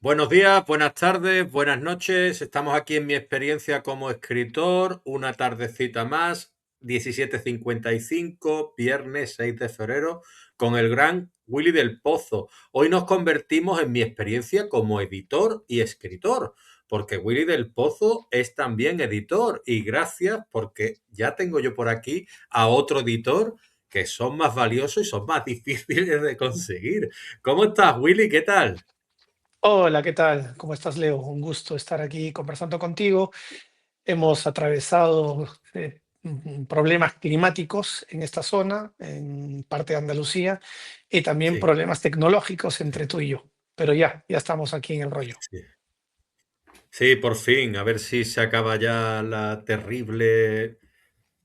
Buenos días, buenas tardes, buenas noches. Estamos aquí en mi experiencia como escritor, una tardecita más, 17:55, viernes 6 de febrero, con el gran Willy del Pozo. Hoy nos convertimos en mi experiencia como editor y escritor, porque Willy del Pozo es también editor y gracias porque ya tengo yo por aquí a otro editor que son más valiosos y son más difíciles de conseguir. ¿Cómo estás, Willy? ¿Qué tal? Hola, ¿qué tal? ¿Cómo estás, Leo? Un gusto estar aquí conversando contigo. Hemos atravesado problemas climáticos en esta zona, en parte de Andalucía, y también Sí. problemas tecnológicos entre tú y yo. Pero ya estamos aquí en el rollo. Sí. Sí, por fin, a ver si se acaba ya la terrible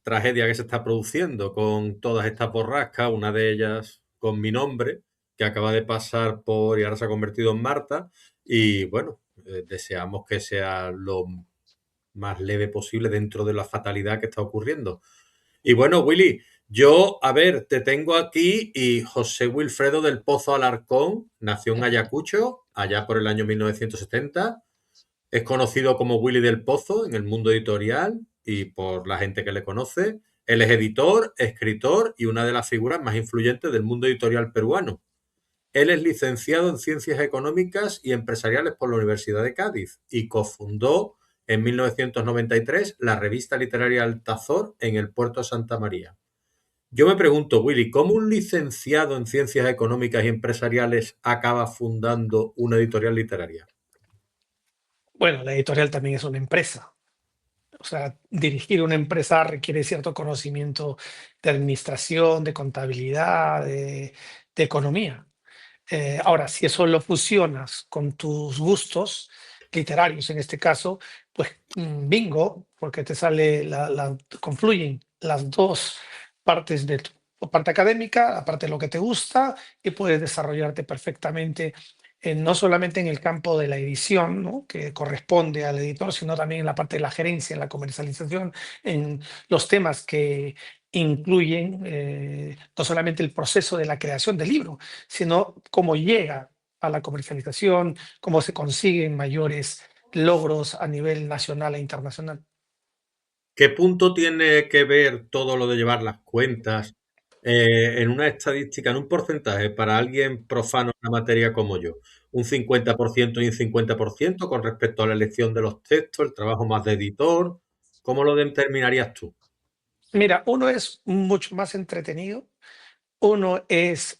tragedia que se está produciendo con todas estas borrascas, una de ellas con mi nombre, que acaba de pasar por y ahora se ha convertido en Marta. Y bueno, deseamos que sea lo más leve posible dentro de la fatalidad que está ocurriendo. Y bueno, Willy, yo, a ver, te tengo aquí y José Wilfredo del Pozo Alarcón nació en Ujú. Ayacucho, allá por el año 1970. Es conocido como Willy del Pozo en el mundo editorial y por la gente que le conoce. Él es editor, escritor y una de las figuras más influyentes del mundo editorial peruano. Él es licenciado en Ciencias Económicas y Empresariales por la Universidad de Cádiz y cofundó en 1993 la revista literaria Altazor en el puerto de Santa María. Yo me pregunto, Willy, ¿cómo un licenciado en Ciencias Económicas y Empresariales acaba fundando una editorial literaria? Bueno, la editorial también es una empresa. O sea, dirigir una empresa requiere cierto conocimiento de administración, de contabilidad, de economía. Ahora, si eso lo fusionas con tus gustos literarios, en este caso, pues bingo, porque te sale, confluyen las dos partes de tu parte académica, aparte de lo que te gusta, y puedes desarrollarte perfectamente, no solamente en el campo de la edición, ¿no? Que corresponde al editor, sino también en la parte de la gerencia, en la comercialización, en los temas que incluyen no solamente el proceso de la creación del libro, sino cómo llega a la comercialización, cómo se consiguen mayores logros a nivel nacional e internacional. ¿Qué punto tiene que ver todo lo de llevar las cuentas en una estadística, en un porcentaje para alguien profano en la materia como yo? ¿Un 50% y un 50% con respecto a la elección de los textos, el trabajo más de editor? ¿Cómo lo determinarías tú? Mira, uno es mucho más entretenido. Uno es,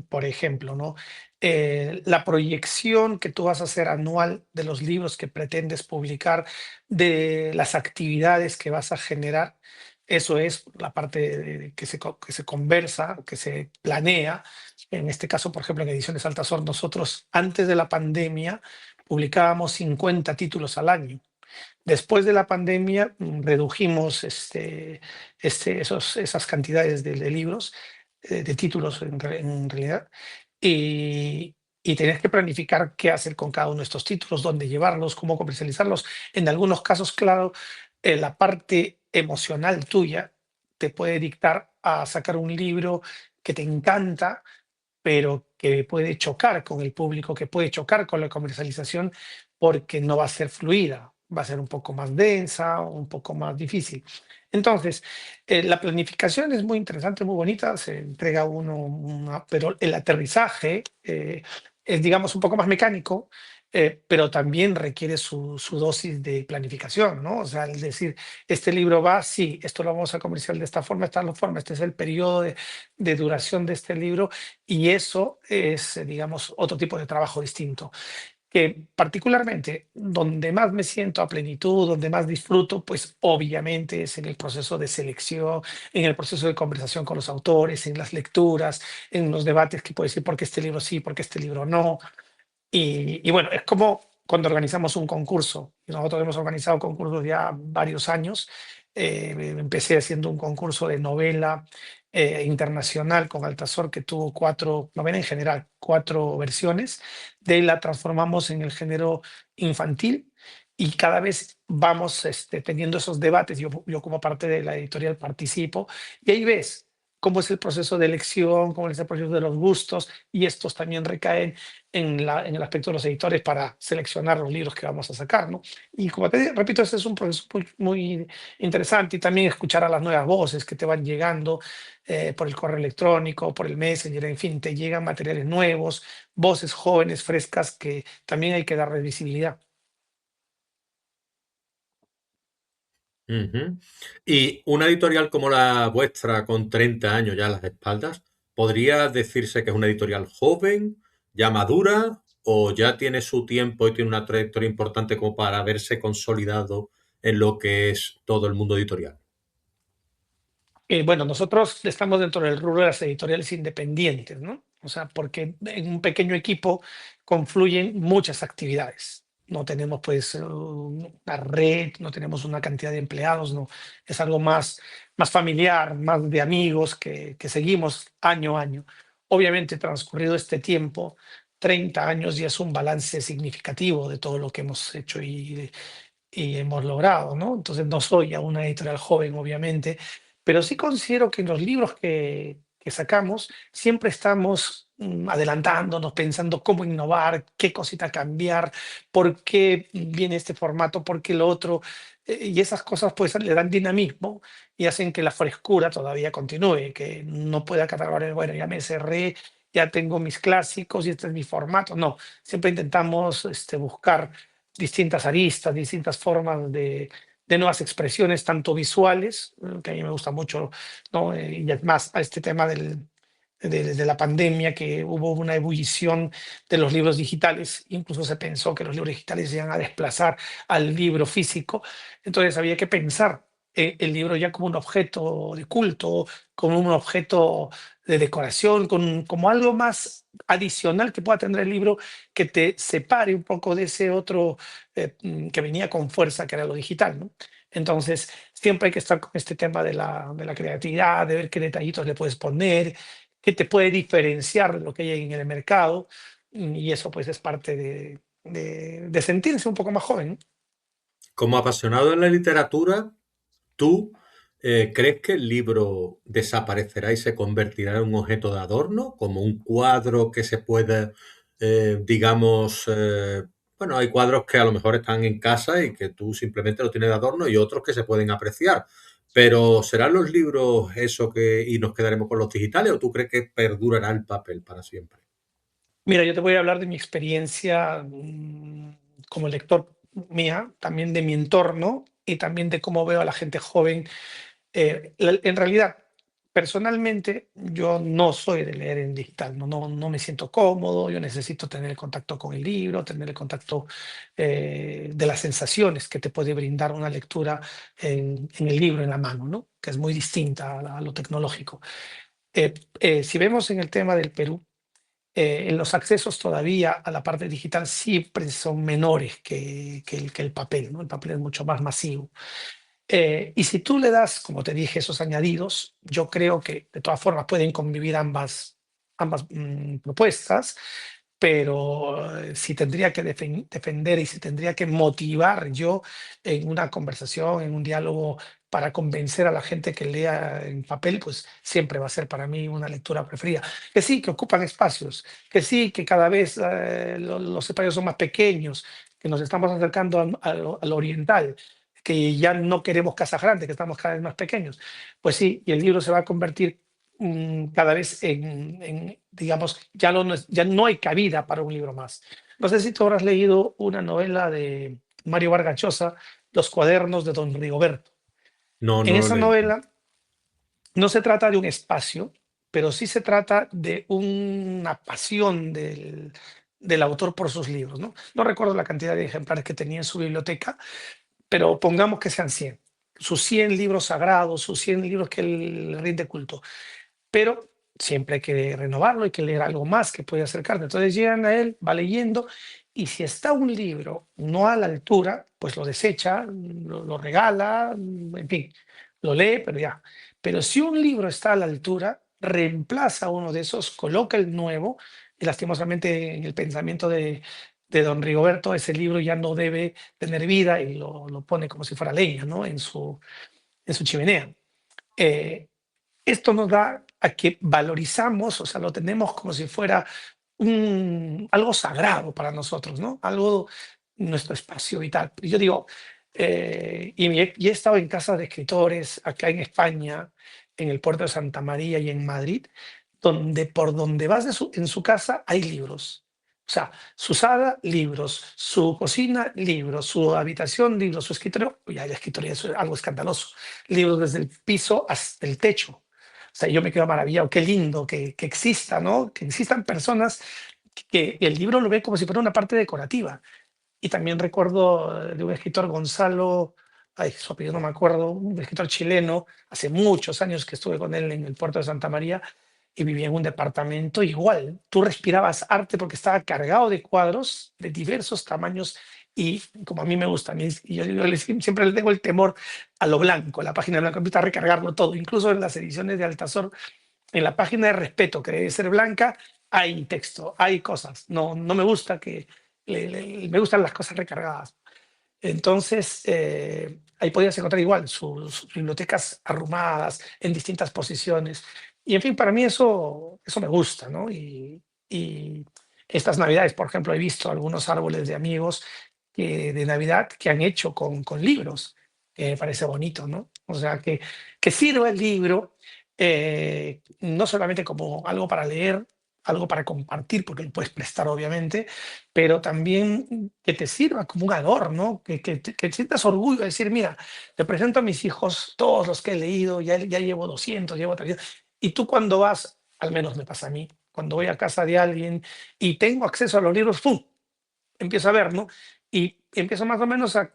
por ejemplo, ¿no? La proyección que tú vas a hacer anual de los libros que pretendes publicar, de las actividades que vas a generar. Eso es la parte que se conversa, que se planea. En este caso, por ejemplo, en Ediciones Altazor, nosotros antes de la pandemia publicábamos 50 títulos al año. Después de la pandemia, redujimos esas cantidades de libros, de títulos en realidad, y tenías que planificar qué hacer con cada uno de estos títulos, dónde llevarlos, cómo comercializarlos. En algunos casos, claro, la parte emocional tuya te puede dictar a sacar un libro que te encanta, pero que puede chocar con el público, que puede chocar con la comercialización, porque no va a ser fluida, va a ser un poco más densa, un poco más difícil. Entonces, la planificación es muy interesante, muy bonita, se entrega uno, pero el aterrizaje es, digamos, un poco más mecánico, pero también requiere su dosis de planificación, ¿no? O sea, es decir, este libro va, sí, esto lo vamos a comercial de esta forma, este es el periodo de duración de este libro, y eso es, digamos, otro tipo de trabajo distinto, que particularmente donde más me siento a plenitud, donde más disfruto, pues obviamente es en el proceso de selección, en el proceso de conversación con los autores, en las lecturas, en los debates que puedo decir por qué este libro sí, por qué este libro no. Y bueno, es como cuando organizamos un concurso. Nosotros hemos organizado concursos ya varios años. Empecé haciendo un concurso de novela internacional con Altazor, que tuvo cuatro, novela en general, cuatro versiones. De ahí la transformamos en el género infantil, y cada vez vamos teniendo esos debates. Yo como parte de la editorial participo, y ahí ves. cómo es el proceso de elección, cómo es el proceso de los gustos, y estos también recaen en el aspecto de los editores para seleccionar los libros que vamos a sacar, ¿no? Y como te repito, ese es un proceso muy interesante, y también escuchar a las nuevas voces que te van llegando por el correo electrónico, por el Messenger, en fin, te llegan materiales nuevos, voces jóvenes, frescas, que también hay que darles visibilidad. Ujú. Y una editorial como la vuestra, con 30 años ya a las espaldas, ¿podría decirse que es una editorial joven, ya madura, o ya tiene su tiempo y tiene una trayectoria importante como para haberse consolidado en lo que es todo el mundo editorial? Bueno, nosotros estamos dentro del rubro de las editoriales independientes, ¿no? O sea, porque en un pequeño equipo confluyen muchas actividades. No tenemos pues una red, no tenemos una cantidad de empleados, no. Es algo más familiar, más de amigos que seguimos año a año. Obviamente, transcurrido este tiempo, 30 años ya es un balance significativo de todo lo que hemos hecho y hemos logrado, ¿no? Entonces no soy ya una editorial joven, obviamente, pero sí considero que en los libros que sacamos siempre estamos adelantándonos, pensando cómo innovar, qué cosita cambiar, por qué viene este formato, por qué lo otro, y esas cosas pues le dan dinamismo y hacen que la frescura todavía continúe, que no pueda catalogar, bueno, ya me cerré, ya tengo mis clásicos y este es mi formato. No, siempre intentamos buscar distintas aristas, distintas formas de nuevas expresiones, tanto visuales, que a mí me gusta mucho, ¿no? Y además a este tema de la pandemia, que hubo una ebullición de los libros digitales, incluso se pensó que los libros digitales iban a desplazar al libro físico, entonces había que pensar el libro ya como un objeto de culto, como un objeto de decoración, como algo más adicional que pueda tener el libro, que te separe un poco de ese otro que venía con fuerza, que era lo digital, ¿no? Entonces, siempre hay que estar con este tema de la creatividad, de ver qué detallitos le puedes poner, qué te puede diferenciar de lo que hay en el mercado, y eso pues es parte de sentirse un poco más joven, ¿no? Como apasionado de la literatura, ¿tú crees que el libro desaparecerá y se convertirá en un objeto de adorno, como un cuadro que se puede, digamos, bueno, hay cuadros que a lo mejor están en casa y que tú simplemente lo tienes de adorno y otros que se pueden apreciar? Pero ¿serán los libros eso que y nos quedaremos con los digitales o tú crees que perdurará el papel para siempre? Mira, yo te voy a hablar de mi experiencia como lector mía, también de mi entorno y también de cómo veo a la gente joven. En realidad, personalmente, yo no soy de leer en digital, no me siento cómodo, yo necesito tener el contacto con el libro, tener el contacto de las sensaciones que te puede brindar una lectura en el libro, en la mano, ¿no? Que es muy distinta a lo tecnológico. Si vemos en el tema del Perú, los accesos todavía a la parte digital siempre son menores que el papel, ¿no? El papel es mucho más masivo. Y si tú le das, como te dije, esos añadidos, yo creo que de todas formas pueden convivir ambas propuestas, pero si tendría que defender y si tendría que motivar yo en una conversación, en un diálogo para convencer a la gente que lea en papel, pues siempre va a ser para mí una lectura preferida. Que sí, que ocupan espacios, que sí, que cada vez los espacios son más pequeños, que nos estamos acercando al oriental, que ya no queremos casas grandes, que estamos cada vez más pequeños. Pues sí, y el libro se va a convertir cada vez digamos, ya no hay cabida para un libro más. No sé si tú habrás leído una novela de Mario Vargas Llosa, Los cuadernos de Don Rigoberto. No, En no lo he esa leído. novela no se trata de un espacio, pero sí se trata de una pasión del autor por sus libros, ¿no? No recuerdo la cantidad de ejemplares que tenía en su biblioteca, pero pongamos que sean 100. Sus 100 libros sagrados, sus 100 libros que él le rinde culto. Pero siempre hay que renovarlo, hay que leer algo más que puede acercarte. Entonces llegan a él, va leyendo, y si está un libro no a la altura, pues lo desecha, lo regala, en fin, lo lee, pero ya. Pero si un libro está a la altura, reemplaza uno de esos, coloca el nuevo, y lastimosamente en el pensamiento de don Rigoberto, ese libro ya no debe tener vida y lo pone como si fuera leña, ¿no? En su chimenea. Eh, Esto nos da a que valorizamos, o sea, lo tenemos como si fuera algo sagrado para nosotros, ¿no? Algo, nuestro espacio vital. Y yo digo, y he estado en casas de escritores acá en España, en el puerto de Santa María y en Madrid, donde por donde vas en su casa hay libros. O sea, su sala, libros, su cocina, libros, su habitación, libros, su escritorio, ya el escritorio es algo escandaloso, libros desde el piso hasta el techo. O sea, yo me quedo maravillado, qué lindo que exista, ¿no? Que existan personas que el libro lo ve como si fuera una parte decorativa. Y también recuerdo de un escritor, Gonzalo, ay, su apellido no me acuerdo, un escritor chileno, hace muchos años que estuve con él en el puerto de Santa María y vivía en un departamento igual. Tú respirabas arte porque estaba cargado de cuadros de diversos tamaños y como a mí me gusta, y siempre le tengo el temor a lo blanco, la página blanca, me gusta recargarlo todo, incluso en las ediciones de Altazor, en la página de respeto, que debe ser blanca, hay texto, hay cosas. No, no me gusta que, me gustan las cosas recargadas. Entonces, ahí podías encontrar igual sus bibliotecas arrumadas en distintas posiciones. Y en fin, para mí eso me gusta, ¿no? Y estas navidades, por ejemplo, he visto algunos árboles de amigos de Navidad que han hecho con libros, que me parece bonito, ¿no? O sea, que sirva el libro no solamente como algo para leer, algo para compartir, porque lo puedes prestar, obviamente, pero también que te sirva como un adorno, que sientas orgullo de decir, mira, te presento a mis hijos todos los que he leído, ya llevo 200, llevo 300. Y tú cuando vas, al menos me pasa a mí, cuando voy a casa de alguien y tengo acceso a los libros, ¡pum! Empiezo a ver, ¿no? Y empiezo más o menos a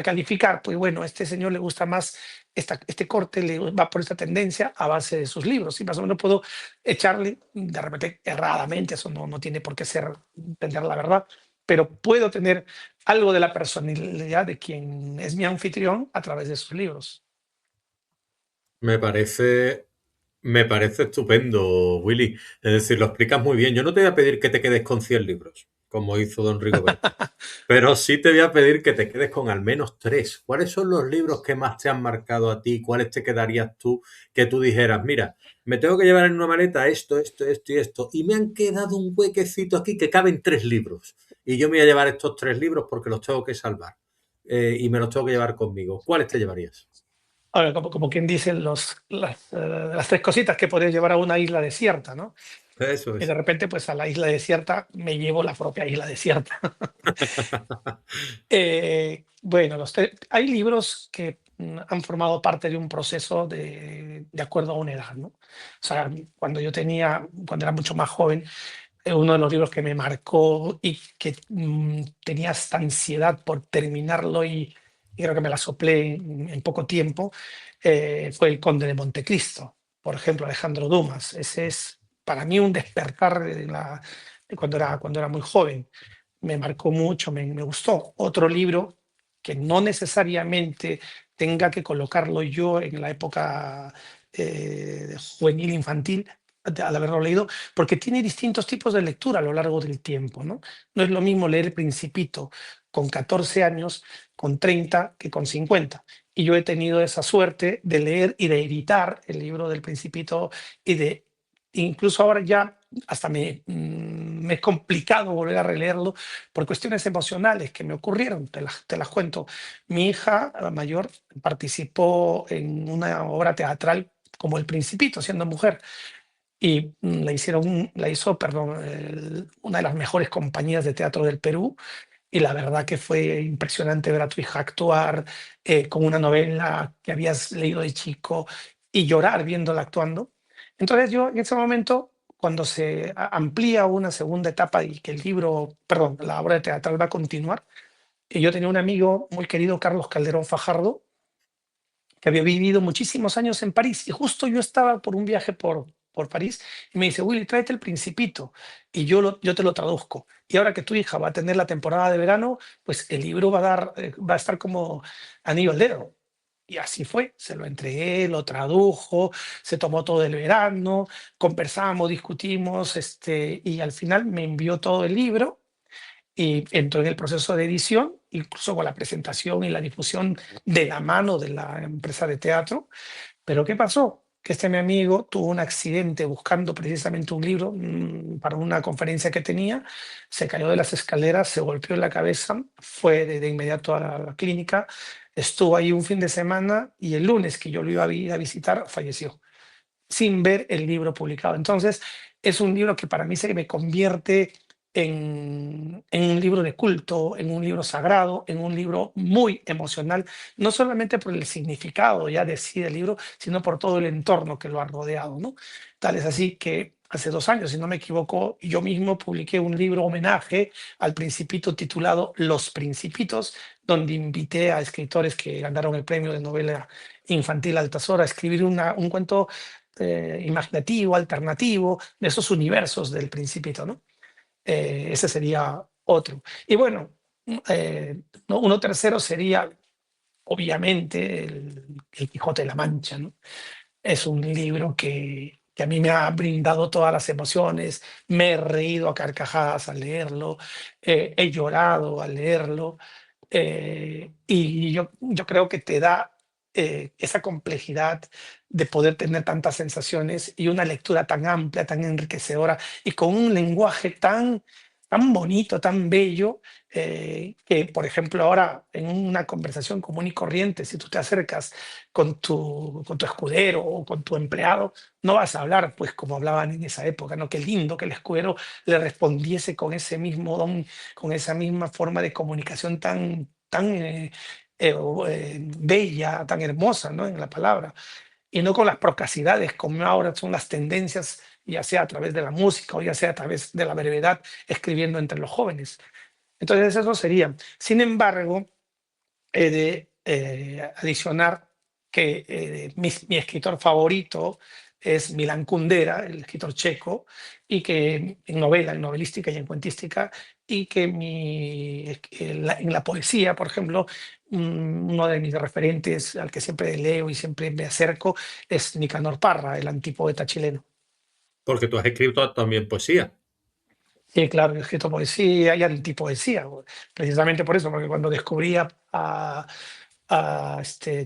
calificar, pues bueno, a este señor le gusta más este corte, le va por esta tendencia a base de sus libros. Y más o menos puedo echarle, de repente erradamente, eso no tiene por qué ser, entender la verdad, pero puedo tener algo de la personalidad de quien es mi anfitrión a través de sus libros. Me parece, me parece estupendo, Willy. Es decir, lo explicas muy bien. Yo no te voy a pedir que te quedes con 100 libros, como hizo don Rigoberto, pero sí te voy a pedir que te quedes con al menos tres. ¿Cuáles son los libros que más te han marcado a ti? ¿Cuáles te quedarías tú que tú dijeras, mira, me tengo que llevar en una maleta esto, esto, esto y esto, y me han quedado un huequecito aquí que caben tres libros, y yo me voy a llevar estos tres libros porque los tengo que salvar, y me los tengo que llevar conmigo? ¿Cuáles te llevarías? Ahora, como quien dice, las tres cositas que podrías llevar a una isla desierta, ¿no? Eso Y de es. repente, pues a la isla desierta me llevo la propia isla desierta. Bueno, hay libros que han formado parte de un proceso de acuerdo a una edad, ¿no? O sea, cuando era mucho más joven, uno de los libros que me marcó y que tenía esta ansiedad por terminarlo y creo que me la soplé en poco tiempo, fue El Conde de Montecristo, por ejemplo, Alejandro Dumas. Ese es para mí un despertar de cuando era muy joven. Me marcó mucho, me gustó. Otro libro que no necesariamente tenga que colocarlo yo en la época juvenil, infantil, al haberlo leído, porque tiene distintos tipos de lectura a lo largo del tiempo, ¿no? No es lo mismo leer El Principito con 14 años, con 30, que con 50. Y yo he tenido esa suerte de leer y de editar el libro del Principito y incluso ahora ya hasta me es complicado volver a releerlo por cuestiones emocionales que me ocurrieron, te las cuento. Mi hija mayor participó en una obra teatral como El Principito, siendo mujer, y la hizo, perdón, una de las mejores compañías de teatro del Perú, y la verdad que fue impresionante ver a tu hija actuar con una novela que habías leído de chico y llorar viéndola actuando. Entonces yo en ese momento, cuando se amplía una segunda etapa y que el libro, perdón, la obra de teatral va a continuar, y yo tenía un amigo muy querido, Carlos Calderón Fajardo, que había vivido muchísimos años en París y justo yo estaba por un viaje por París y me dice, Willy, tráete El Principito y yo te lo traduzco. Y ahora que tu hija va a tener la temporada de verano, pues el libro va a estar como anillo al dedo. Y así fue, se lo entregué, lo tradujo, se tomó todo el verano, conversamos, discutimos, y al final me envió todo el libro y entró en el proceso de edición, incluso con la presentación y la difusión de la mano de la empresa de teatro. Pero ¿qué pasó? que mi amigo tuvo un accidente buscando precisamente un libro para una conferencia que tenía, se cayó de las escaleras, se golpeó en la cabeza, fue de inmediato a la clínica, estuvo ahí un fin de semana y el lunes que yo lo iba ir a visitar, falleció sin ver el libro publicado. Entonces, es un libro que para mí se me convierte en un libro de culto, en un libro sagrado, en un libro muy emocional, no solamente por el significado ya de sí del libro, sino por todo el entorno que lo ha rodeado, ¿no? Tal es así que hace 2 años, si no me equivoco, yo mismo publiqué un libro homenaje al Principito titulado Los Principitos, donde invité a escritores que ganaron el premio de novela infantil Altazor a escribir un cuento imaginativo, alternativo, de esos universos del Principito, ¿no? Ese sería otro. Y bueno, uno tercero sería, obviamente, el Quijote de la Mancha, ¿no? Es un libro que a mí me ha brindado todas las emociones, me he reído a carcajadas al leerlo, he llorado al leerlo, y yo creo que te da esa complejidad de poder tener tantas sensaciones y una lectura tan amplia, tan enriquecedora y con un lenguaje tan bonito, tan bello, que, por ejemplo, ahora en una conversación común y corriente, si tú te acercas con tu escudero o con tu empleado, no vas a hablar pues como hablaban en esa época, ¿no? Qué lindo que el escudero le respondiese con ese mismo don, con esa misma forma de comunicación tan bella, tan hermosa, ¿no? En la palabra, y no con las procacidades como ahora son las tendencias, ya sea a través de la música o ya sea a través de la brevedad escribiendo entre los jóvenes. Entonces eso sería. Sin embargo, he de adicionar que mi escritor favorito es Milan Kundera, el escritor checo, y que en novela, en novelística y en cuentística, y que en la poesía, por ejemplo, uno de mis referentes al que siempre leo y siempre me acerco es Nicanor Parra, el antipoeta chileno. Porque tú has escrito también poesía. Sí, claro, he escrito poesía y antipoesía, precisamente por eso, porque cuando descubrí a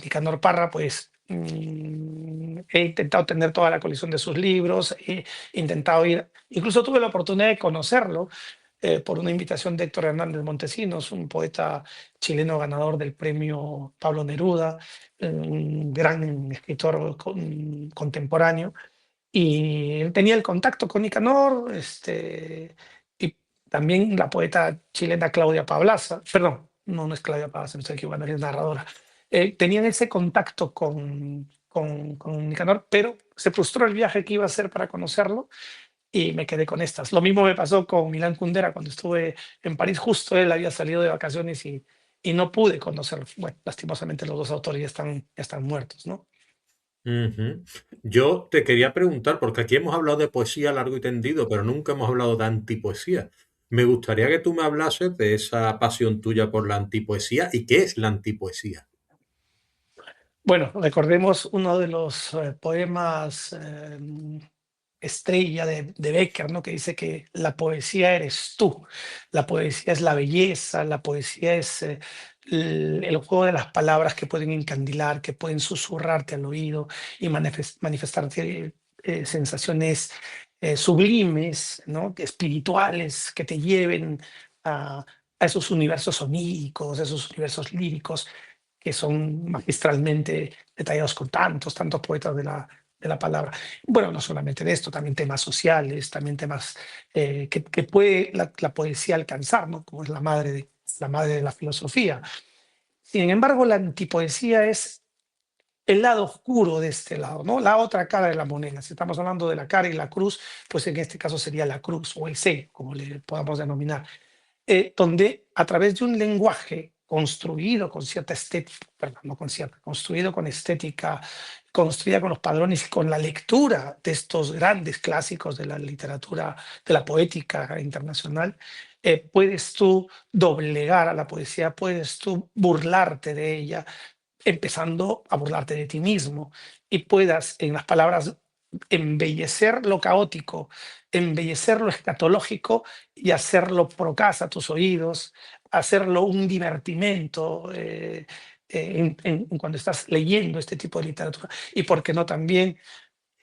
Nicanor Parra, pues he intentado tener toda la colección de sus libros, he intentado ir, incluso tuve la oportunidad de conocerlo por una invitación de Héctor Hernández Montesinos, un poeta chileno ganador del premio Pablo Neruda, un gran escritor contemporáneo, y él tenía el contacto con Nicanor, y también la poeta chilena Claudia Pablaza, perdón, no, no es Claudia Pablaza, me estoy equivocando, es narradora. Tenían ese contacto con Nicanor, pero se frustró el viaje que iba a hacer para conocerlo y me quedé con estas. Lo mismo me pasó con Milán Kundera cuando estuve en París, justo él había salido de vacaciones y no pude conocerlo. Bueno, lastimosamente los dos autores ya están muertos, ¿no? Ujú. Yo te quería preguntar, porque aquí hemos hablado de poesía largo y tendido, pero nunca hemos hablado de antipoesía. Me gustaría que tú me hablases de esa pasión tuya por la antipoesía y qué es la antipoesía. Bueno, recordemos uno de los poemas estrella de Becker, ¿no? Que dice que la poesía eres tú, la poesía es la belleza, la poesía es el juego de las palabras que pueden encandilar, que pueden susurrarte al oído y manifestarte sensaciones sublimes, ¿no? Espirituales, que te lleven a esos universos oníricos, esos universos líricos que son magistralmente detallados con tantos poetas de la palabra. Bueno, no solamente de esto, también temas sociales, también temas que puede la poesía alcanzar, ¿no? Como es la madre de la filosofía. Sin embargo, la antipoesía es el lado oscuro de este lado, ¿no? La otra cara de la moneda. Si estamos hablando de la cara y la cruz, pues en este caso sería la cruz o el C, como le podamos denominar, donde a través de un lenguaje construido con cierta estética, perdón, no con cierta, construido con estética, construida con los padrones y con la lectura de estos grandes clásicos de la literatura, de la poética internacional, puedes tú doblegar a la poesía, puedes tú burlarte de ella, empezando a burlarte de ti mismo y puedas en las palabras embellecer lo caótico, embellecer lo escatológico y hacerlo procaz a tus oídos, hacerlo un divertimento cuando estás leyendo este tipo de literatura. Y por qué no también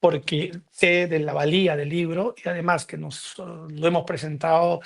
porque sé de la valía del libro y además que nos lo hemos presentado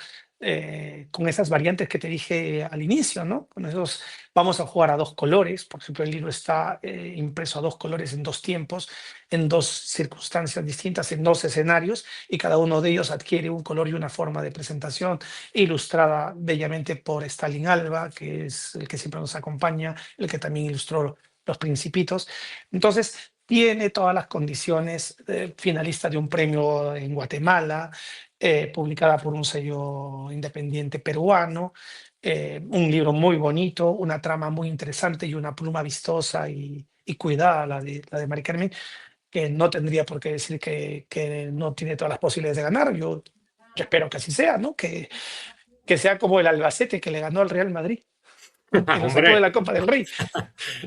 con esas variantes que te dije al inicio, ¿no? Con esos vamos a jugar a dos colores, por ejemplo, el libro está impreso a dos colores en dos tiempos, en dos circunstancias distintas, en dos escenarios, y cada uno de ellos adquiere un color y una forma de presentación, ilustrada bellamente por Stalin Alba, que es el que siempre nos acompaña, el que también ilustró Los Principitos. Entonces, tiene todas las condiciones, finalista de un premio en Guatemala, publicada por un sello independiente peruano, un libro muy bonito, una trama muy interesante y una pluma vistosa y cuidada, la de Mari Carmen, que no tendría por qué decir que no tiene todas las posibilidades de ganar. Yo espero que así sea, ¿no? Que sea como el Albacete que le ganó al Real Madrid, que lo sacó de Hombre, la Copa del Rey.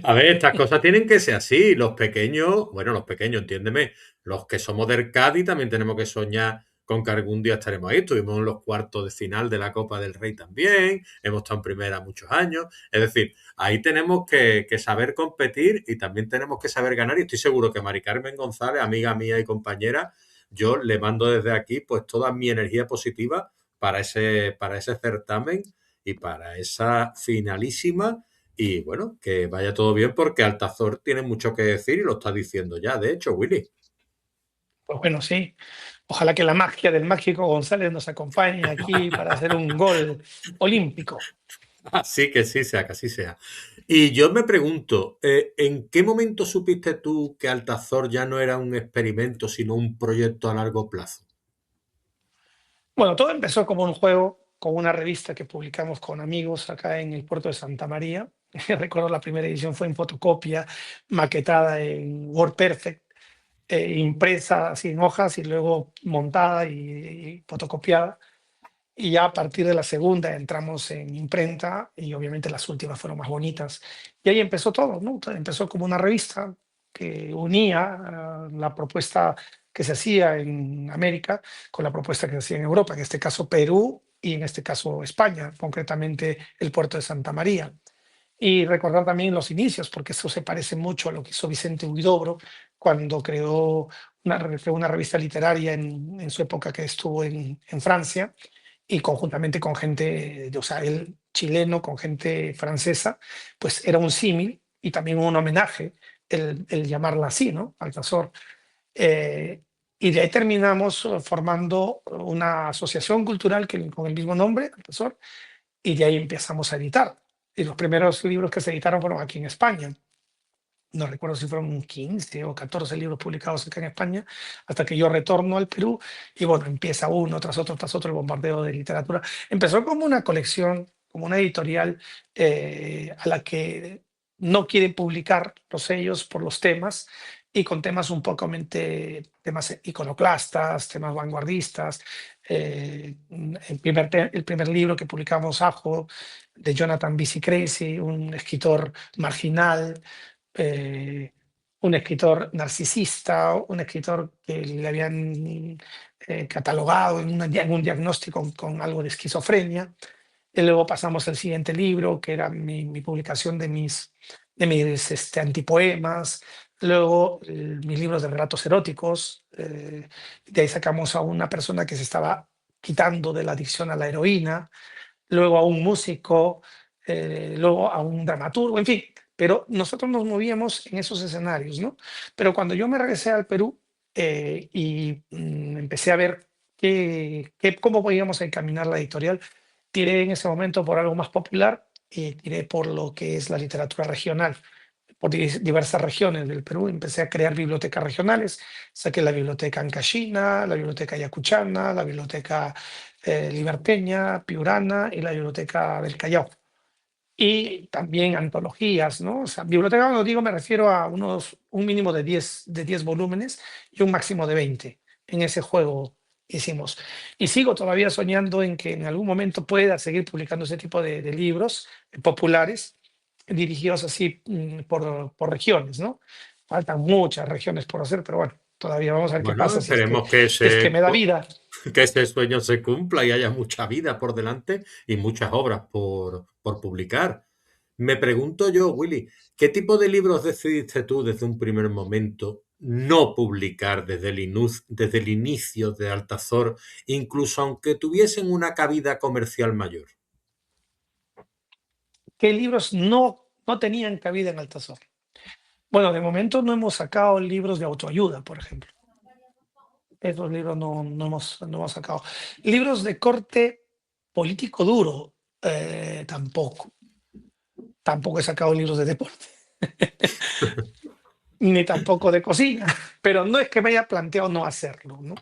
a ver, estas cosas tienen que ser así. Los pequeños, bueno, los pequeños, entiéndeme, los que somos del Cádiz también tenemos que soñar con que algún día estaremos ahí. Estuvimos en los cuartos de final de la Copa del Rey también, hemos estado en primera muchos años. Es decir, ahí tenemos que saber competir y también tenemos que saber ganar. Y estoy seguro que Mari Carmen González, amiga mía y compañera, yo le mando desde aquí pues toda mi energía positiva para ese certamen y para esa finalísima y bueno, que vaya todo bien porque Altazor tiene mucho que decir y lo está diciendo ya, de hecho, Willy. Pues bueno, sí. Ojalá que la magia del mágico González nos acompañe aquí para hacer un gol olímpico. Así que sí sea, que así sea. Y yo me pregunto, ¿en qué momento supiste tú que Altazor ya no era un experimento, sino un proyecto a largo plazo? Bueno, todo empezó como un juego, con una revista que publicamos con amigos acá en el puerto de Santa María. Recuerdo la primera edición fue en fotocopia, maquetada en WordPerfect, impresa así en hojas y luego montada y fotocopiada. Y ya a partir de la segunda entramos en imprenta y obviamente las últimas fueron más bonitas. Y ahí empezó todo, ¿no? Todo empezó como una revista que unía la propuesta que se hacía en América con la propuesta que se hacía en Europa, en este caso Perú y en este caso España, concretamente el puerto de Santa María. Y recordar también los inicios, porque eso se parece mucho a lo que hizo Vicente Huidobro cuando creó una revista literaria en su época que estuvo en Francia y conjuntamente con gente, o sea, él chileno con gente francesa, pues era un símil y también un homenaje el llamarla así, ¿no? Altazor. Eh, y de ahí terminamos formando una asociación cultural con el mismo nombre, Altazor, y de ahí empezamos a editar. Y los primeros libros que se editaron fueron aquí en España. No recuerdo si fueron 15 o 14 libros publicados acá en España, hasta que yo retorno al Perú y bueno, empieza uno tras otro el bombardeo de literatura. Empezó como una colección, como una editorial a la que no quieren publicar los sellos por los temas y con temas un poco temas iconoclastas, temas vanguardistas. El primer libro que publicamos, Ajo, de Jonathan Bicicresi, un escritor marginal, eh, un escritor narcisista, un escritor que le habían catalogado en un diagnóstico con algo de esquizofrenia. Y luego pasamos al siguiente libro, que era mi publicación de mis antipoemas. Luego mis libros de relatos eróticos. De ahí sacamos a una persona que se estaba quitando de la adicción a la heroína, luego a un músico, luego a un dramaturgo, en fin, pero nosotros nos movíamos en esos escenarios, ¿no? Pero cuando yo me regresé al Perú y empecé a ver cómo podíamos encaminar la editorial, tiré en ese momento por algo más popular y tiré por lo que es la literatura regional por diversas regiones del Perú. Empecé a crear bibliotecas regionales. Saqué la biblioteca Ancashina, la biblioteca Yacuchana, la biblioteca Liberteña, Piurana y la biblioteca del Callao. Y también antologías, ¿no? O sea, biblioteca, cuando digo, me refiero a un mínimo de diez volúmenes y un máximo de 20. En ese juego hicimos. Y sigo todavía soñando en que en algún momento pueda seguir publicando ese tipo de libros populares dirigidos así por regiones, ¿no? Faltan muchas regiones por hacer, pero bueno, todavía vamos a ver qué Bueno, pasa esperemos si es que me da vida. que ese sueño se cumpla y haya mucha vida por delante y muchas obras por publicar. Me pregunto yo, Willy, ¿qué tipo de libros decidiste tú desde un primer momento no publicar desde el inicio de Altazor, incluso aunque tuviesen una cabida comercial mayor? ¿Qué libros no tenían cabida en Altazor? Bueno, de momento no hemos sacado libros de autoayuda, por ejemplo. Esos libros no hemos sacado. Libros de corte político duro, tampoco. Tampoco he sacado libros de deporte, ni tampoco de cocina, pero no es que me haya planteado no hacerlo, ¿no?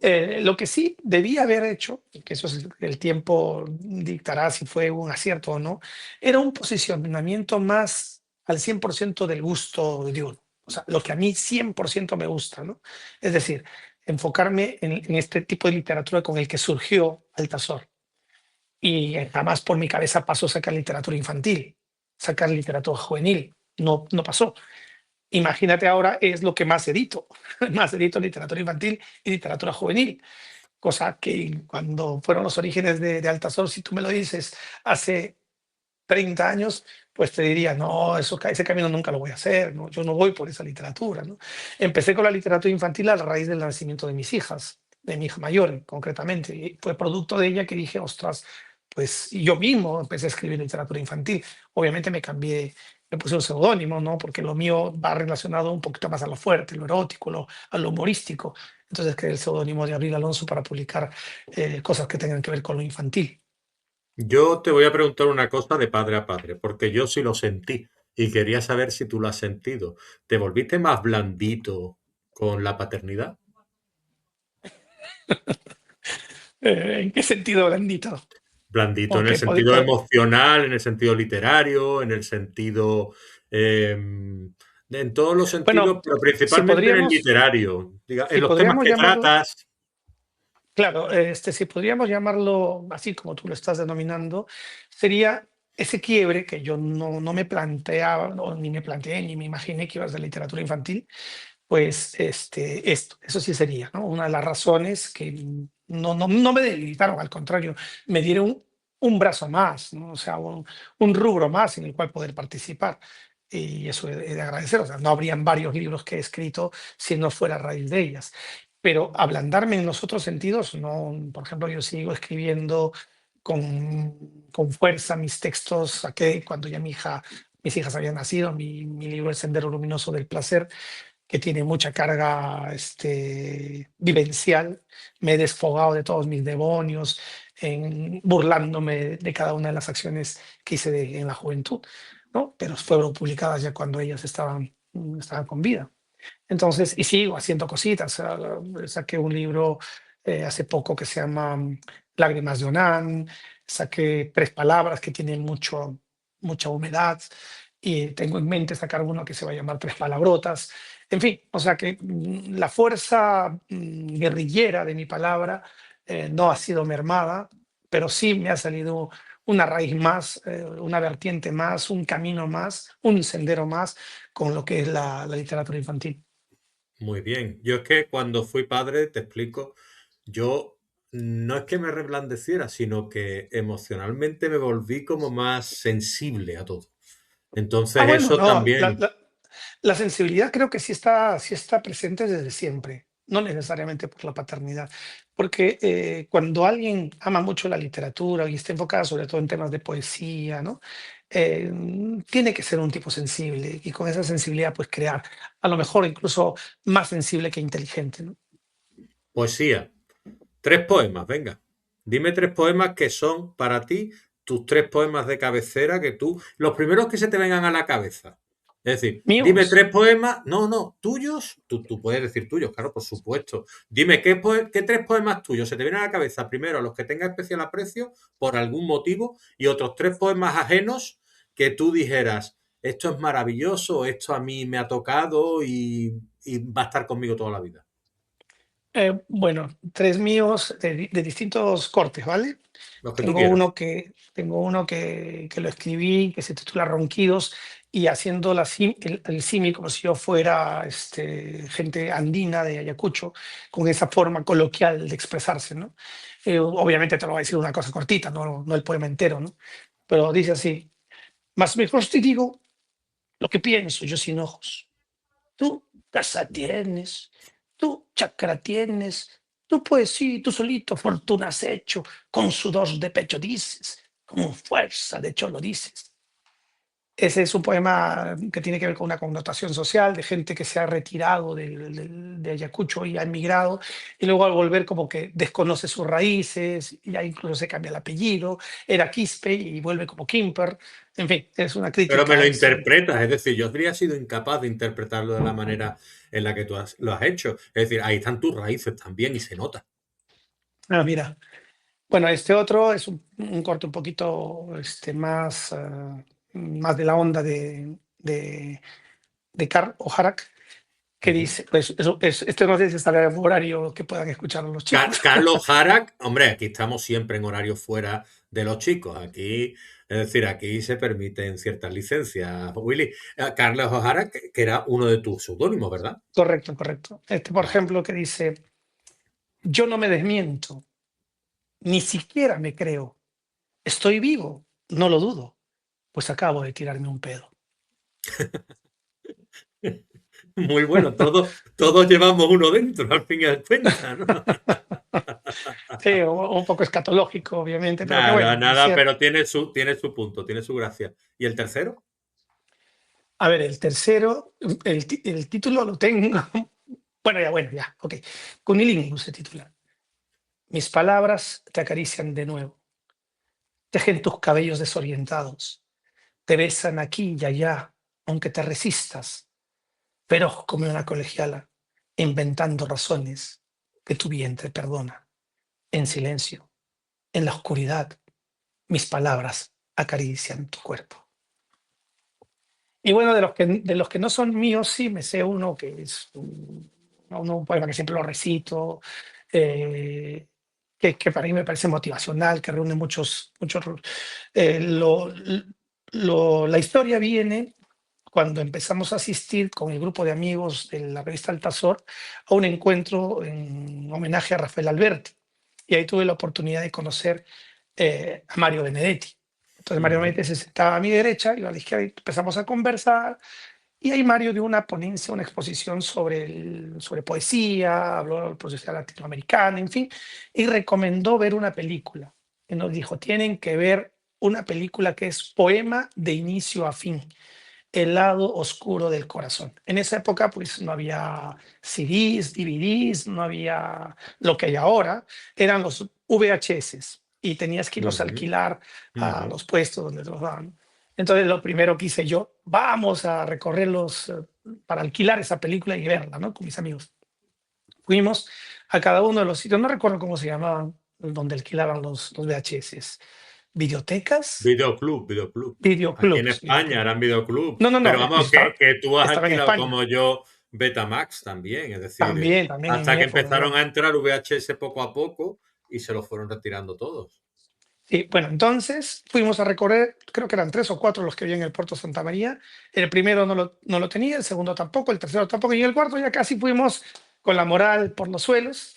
Lo que sí debía haber hecho, que eso es el tiempo dictará si fue un acierto o no, era un posicionamiento más al 100% del gusto de uno. O sea, lo que a mí 100% me gusta, ¿no? Es decir, enfocarme en este tipo de literatura con el que surgió Altazor. Y jamás por mi cabeza pasó sacar literatura infantil, sacar literatura juvenil. No, no pasó. Imagínate ahora es lo que más edito. Más edito literatura infantil y literatura juvenil, cosa que cuando fueron los orígenes de Altazor, si tú me lo dices hace 30 años, pues te diría, no, ese camino nunca lo voy a hacer, ¿no? Yo no voy por esa literatura, ¿no? Empecé con la literatura infantil a raíz del nacimiento de mis hijas, de mi hija mayor concretamente, y fue producto de ella que dije, ostras, pues yo mismo empecé a escribir literatura infantil. Obviamente me cambié, me puse un seudónimo, ¿no? Porque lo mío va relacionado un poquito más a lo fuerte, lo erótico, a lo humorístico. Entonces creé el seudónimo de Abril Alonso para publicar cosas que tengan que ver con lo infantil. Yo te voy a preguntar una cosa de padre a padre, porque yo sí lo sentí y quería saber si tú lo has sentido. ¿Te volviste más blandito con la paternidad? ¿En qué sentido, bendito? Blandito en el Porque sentido emocional, en el sentido literario, en el sentido... en todos los sentidos, bueno, pero si principalmente en el podríamos, literario. Diga, en si los temas podríamos que llamarlo, tratas, claro, si podríamos llamarlo así como tú lo estás denominando, sería ese quiebre que yo no me planteaba, ni me planteé, ni me imaginé que iba a ser literatura infantil, pues eso sí sería, ¿no? Una de las razones que no me debilitaron, al contrario, me dieron un brazo más, ¿no? O sea, un rubro más en el cual poder participar. Y eso he de agradecer. O sea, no habrían varios libros que he escrito si no fuera a raíz de ellas. Pero ablandarme en los otros sentidos, no. Por ejemplo, yo sigo escribiendo con fuerza mis textos. Saqué cuando ya mis hijas habían nacido, mi libro El Sendero Luminoso del Placer, que tiene mucha carga vivencial. Me he desfogado de todos mis demonios, burlándome de cada una de las acciones que hice en la juventud, ¿no? Pero fueron publicadas ya cuando ellas estaban con vida. Entonces, y sigo haciendo cositas. Saqué un libro hace poco que se llama Lágrimas de Onán. Saqué Tres Palabras que tienen mucha humedad. Y tengo en mente sacar uno que se va a llamar Tres Palabrotas. En fin, o sea que la fuerza guerrillera de mi palabra no ha sido mermada, pero sí me ha salido una raíz más, una vertiente más, un camino más, un sendero más con lo que es la literatura infantil. muy bien. Yo es que cuando fui padre, te explico, yo no es que me reblandeciera, sino que emocionalmente me volví como más sensible a todo. Entonces Bueno, eso no, también, la sensibilidad creo que sí está presente desde siempre, no necesariamente por la paternidad, porque cuando alguien ama mucho la literatura y está enfocada sobre todo en temas de poesía, ¿no? Tiene que ser un tipo sensible y con esa sensibilidad pues crear, a lo mejor incluso más sensible que inteligente, ¿no? poesía. Tres poemas, venga. Dime tres poemas que son para ti tus tres poemas de cabecera que tú, los primeros que se te vengan a la cabeza. Es decir, dime Míos. tres poemas, no, no, tuyos, tú puedes decir tuyos, claro, por supuesto. Dime qué tres poemas tuyos se te vienen a la cabeza, primero a los que tenga especial aprecio por algún motivo y otros tres poemas ajenos que tú dijeras, esto es maravilloso, esto a mí me ha tocado y va a estar conmigo toda la vida. Bueno, tres míos de distintos cortes, ¿vale? Los que tú Tengo quieras. uno que lo escribí, que se titula Ronquidos, y haciendo el símil como si yo fuera gente andina de Ayacucho, con esa forma coloquial de expresarse, ¿no? Obviamente te lo voy a decir una cosa cortita, no el poema entero, ¿no? Pero dice así: mas mejor te digo lo que pienso yo sin ojos. Tú casa tienes, tú chacra tienes, tú poesía, tú solito fortuna has hecho, con sudor de pecho dices, con fuerza de hecho lo dices. Ese es un poema que tiene que ver con una connotación social de gente que se ha retirado de Ayacucho y ha emigrado, y luego al volver como que desconoce sus raíces, y ya incluso se cambia el apellido, era Quispe y vuelve como Quimper. En fin, es una Pero me crítica lo a ese. interpretas, es decir, yo habría sido incapaz de interpretarlo de la manera en la que lo has hecho. Es decir, ahí están tus raíces también y se nota. Ah, mira. Bueno, este otro es un corte un poquito más, más de la onda de Karl Ojarak, que Ujú. dice, pues este no sé si estará en horario que puedan escuchar los chicos. Carlos Harak, hombre, aquí estamos siempre en horario fuera de los chicos. Aquí, es decir, aquí se permiten ciertas licencias. Willy, Carlos Harak, que era uno de tus seudónimos, ¿verdad? Correcto, correcto. Este, por Vale. ejemplo, que dice, yo no me desmiento, ni siquiera me creo. Estoy vivo, no lo dudo, pues acabo de tirarme un pedo. Muy bueno, todos llevamos uno dentro, al fin y al cuenta, ¿no? Sí, un poco escatológico, obviamente, pero que Nada, bueno, es nada, cierto. pero tiene su punto, tiene su gracia. ¿Y el tercero? A ver, el tercero, el título lo tengo. Bueno, ya, ok. Cunilingus se titula. Mis palabras te acarician de nuevo, tejen tus cabellos desorientados, te besan aquí y allá, aunque te resistas, feroz como una colegiala, inventando razones que tu vientre perdona. En silencio, en la oscuridad, mis palabras acarician tu cuerpo. Y bueno, de los que no son míos, sí me sé uno que es un poema que siempre lo recito, eh, que para mí me parece motivacional, que reúne muchos. eh, lo- la historia viene cuando empezamos a asistir con el grupo de amigos de la revista Altazor a un encuentro en homenaje a Rafael Alberti. Y ahí tuve la oportunidad de conocer a Mario Benedetti. Entonces Mario Ujú, Benedetti se sentaba a mi derecha, yo a la izquierda, y empezamos a conversar. Y ahí Mario dio una ponencia, una exposición sobre poesía, habló de poesía latinoamericana, en fin, y recomendó ver una película. Y nos dijo, tienen que ver una película que es Poema de inicio a fin, El lado oscuro del corazón. En esa época, pues no había CDs, DVDs, no había lo que hay ahora, eran los VHS y tenías que irlos a ujú, alquilar a ujú. los puestos donde los daban. Entonces, lo primero que hice yo, vamos a recorrerlos para alquilar esa película y verla, ¿no? Con mis amigos. Fuimos a cada uno de los sitios, no recuerdo cómo se llamaban, donde alquilaban los VHS. ¿Videotecas? Videoclub, videoclub. Aquí en Videoclubs, España videoclub. eran videoclub. No, no, no, Pero vamos, estaba, que tú has estaba en alquilado España. como yo Betamax también. Es decir, También en hasta mi que época, empezaron claro. a entrar VHS poco a poco y se los fueron retirando todos. Sí, bueno, entonces fuimos a recorrer, creo que eran 3 o 4 los que había en el puerto Santa María. El primero no lo tenía, el segundo tampoco, el tercero tampoco, y en el cuarto ya casi fuimos con la moral por los suelos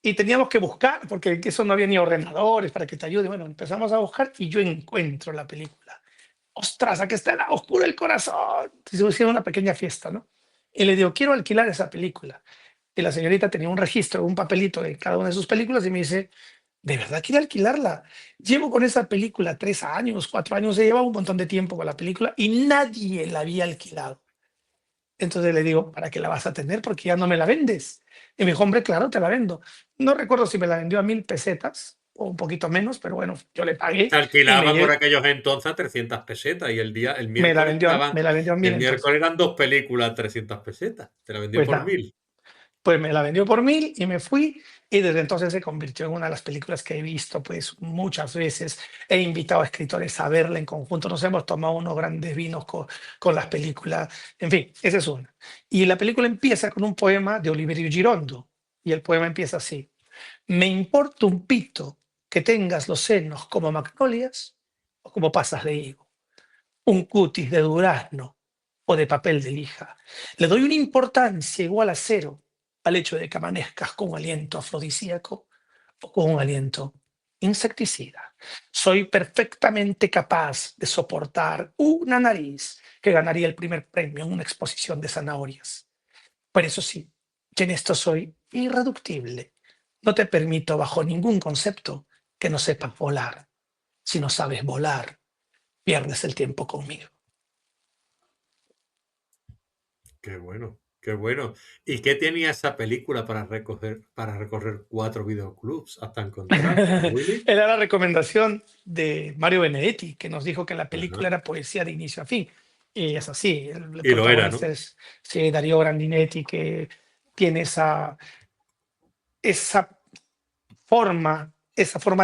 y teníamos que buscar, porque eso no había ni ordenadores para que te ayude. Bueno, empezamos a buscar y yo encuentro la película. ¡Ostras, aquí está el lado oscuro del corazón! Entonces hicieron una pequeña fiesta, ¿no? Y le digo, quiero alquilar esa película. Y la señorita tenía un registro, un papelito de cada una de sus películas y me dice, ¿de verdad quiere alquilarla? Llevo con esa película 3 años, 4 años, se lleva un montón de tiempo con la película y nadie la había alquilado. Entonces le digo, ¿para qué la vas a tener? Porque ya no me la vendes. Y me dijo, hombre, claro, te la vendo. No recuerdo si me la vendió a 1000 pesetas o un poquito menos, pero bueno, yo le pagué Se y alquilaba por aquellos entonces a 300 pesetas y el me la miércoles vendió, estaban, me la vendió a y 1000 el entonces. miércoles eran dos películas a 300 pesetas. Te la vendió Pues por nada, 1000. pues me la vendió por 1000 y me fui y desde entonces se convirtió en una de las películas que he visto pues muchas veces. He invitado a escritores a verla en conjunto, nos hemos tomado unos grandes vinos con las películas, en fin, esa es una. Y la película empieza con un poema de Oliverio Girondo y el poema empieza así. Me importa un pito que tengas los senos como magnolias o como pasas de higo, un cutis de durazno o de papel de lija. Le doy una importancia igual a cero al hecho de que amanezcas con un aliento afrodisíaco o con un aliento insecticida. Soy perfectamente capaz de soportar una nariz que ganaría el primer premio en una exposición de zanahorias. Por eso sí, que en esto soy irreductible. No te permito bajo ningún concepto que no sepas volar. Si no sabes volar, pierdes el tiempo conmigo. Qué bueno, qué bueno. ¿Y qué tenía esa película para recorrer 4 videoclubs hasta encontrarla, Willy? Era la recomendación de Mario Benedetti, que nos dijo que la película Ajá. era poesía de inicio a fin. Y es así, el Y lo era, protagonista ¿no? es sí, Darío Grandinetti, que tiene esa esa forma